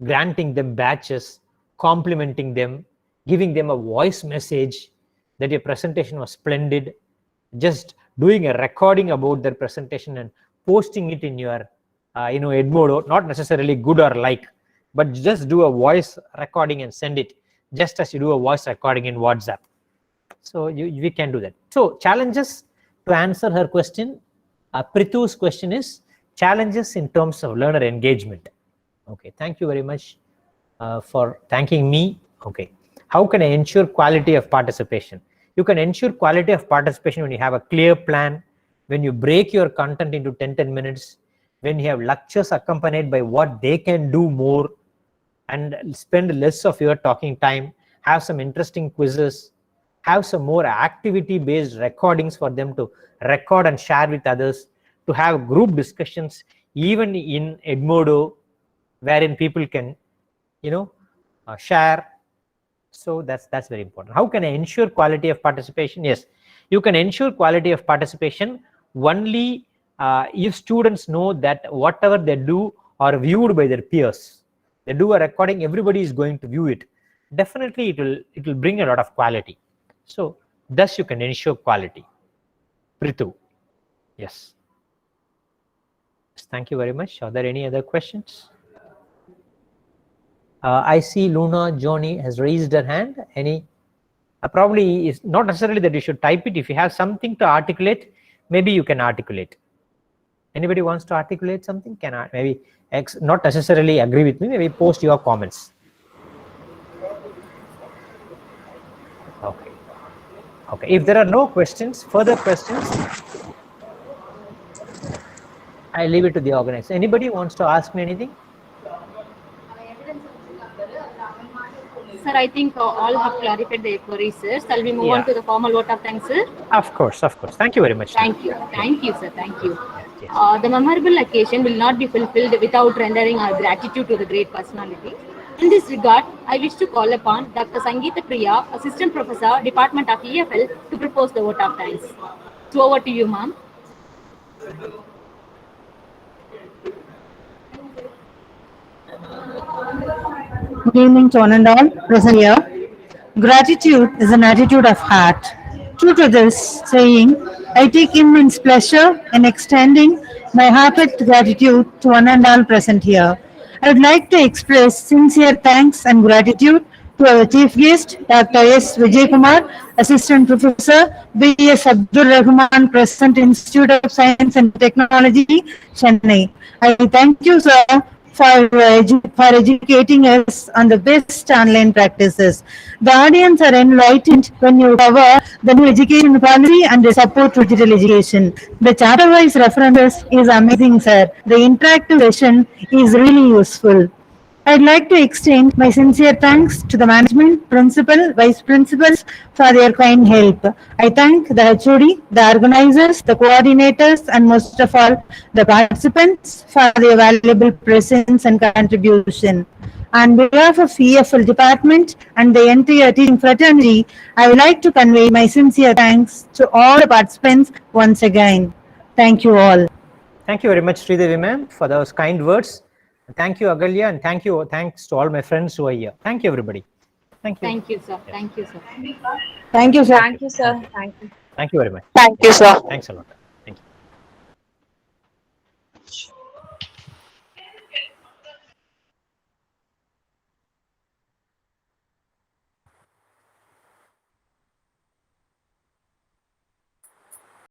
granting them badges, complimenting them, giving them a voice message that your presentation was splendid, just doing a recording about their presentation and posting it in your Edmodo, not necessarily good or like, but just do a voice recording and send it, just as you do a voice recording in WhatsApp. So we can do that. So challenges, to answer her question, Prithu's question is challenges in terms of learner engagement. Okay, thank you very much for thanking me. Okay, how can I ensure quality of participation? You can ensure quality of participation when you have a clear plan, when you break your content into 10 minutes, when you have lectures accompanied by what they can do more, and spend less of your talking time, have some interesting quizzes, have some more activity based recordings for them to record and share with others, to have group discussions even in Edmodo, wherein people can share. So that's very important. How can I ensure quality of participation? Yes, you can ensure quality of participation only if students know that whatever they do are viewed by their peers. They do a recording, everybody is going to view it. Definitely it will bring a lot of quality. So thus you can ensure quality. Prithu. Yes. Thank you very much. Are there any other questions? I see Luna Johnny has raised her hand. Any? Probably is not necessarily that you should type it. If you have something to articulate, maybe you can articulate. Anybody wants to articulate something? Can maybe not necessarily agree with me. Maybe post your comments. Okay. Okay. If there are no questions, further questions, I leave it to the organizer. Anybody wants to ask me anything? Sir, I think all have clarified their queries, sir. Shall we move on to the formal vote of thanks, sir? Of course, of course. Thank you very much. Thank you. Thank you, sir. Thank you. Yes. The memorable occasion will not be fulfilled without rendering our gratitude to the great personality. In this regard, I wish to call upon Dr. Sangeeta Priya, Assistant Professor, Department of EFL, to propose the vote of thanks. So over to you, ma'am. Good evening to one and all present here. Gratitude is an attitude of heart. True to this saying, I take immense pleasure in extending my heartfelt gratitude to one and all present here. I would like to express sincere thanks and gratitude to our chief guest, Dr. S. Vijay Kumar, Assistant Professor, B.S. Abdul Rahman, President, Institute of Science and Technology, Chennai. I thank you, sir, for educating us on the best online practices. The audience are enlightened when you cover the new education policy and the support to digital education. The chapter-wise references is amazing, sir. The interactive session is really useful. I'd like to extend my sincere thanks to the management, principal, vice principals for their kind help. I thank the HOD, the organizers, the coordinators, and most of all, the participants for their valuable presence and contribution. On behalf of EFL department and the entire teaching fraternity, I would like to convey my sincere thanks to all the participants once again. Thank you all. Thank you very much, Sridevi ma'am, for those kind words. Thank you, Agalya, and thanks to all my friends who are here. Thank you, everybody. Thank you. Thank you, sir. Thank you, sir. Thank you, sir. Thank you, sir. Thank you. Thank you very much. Thank you, sir. Thanks a lot. Thank you.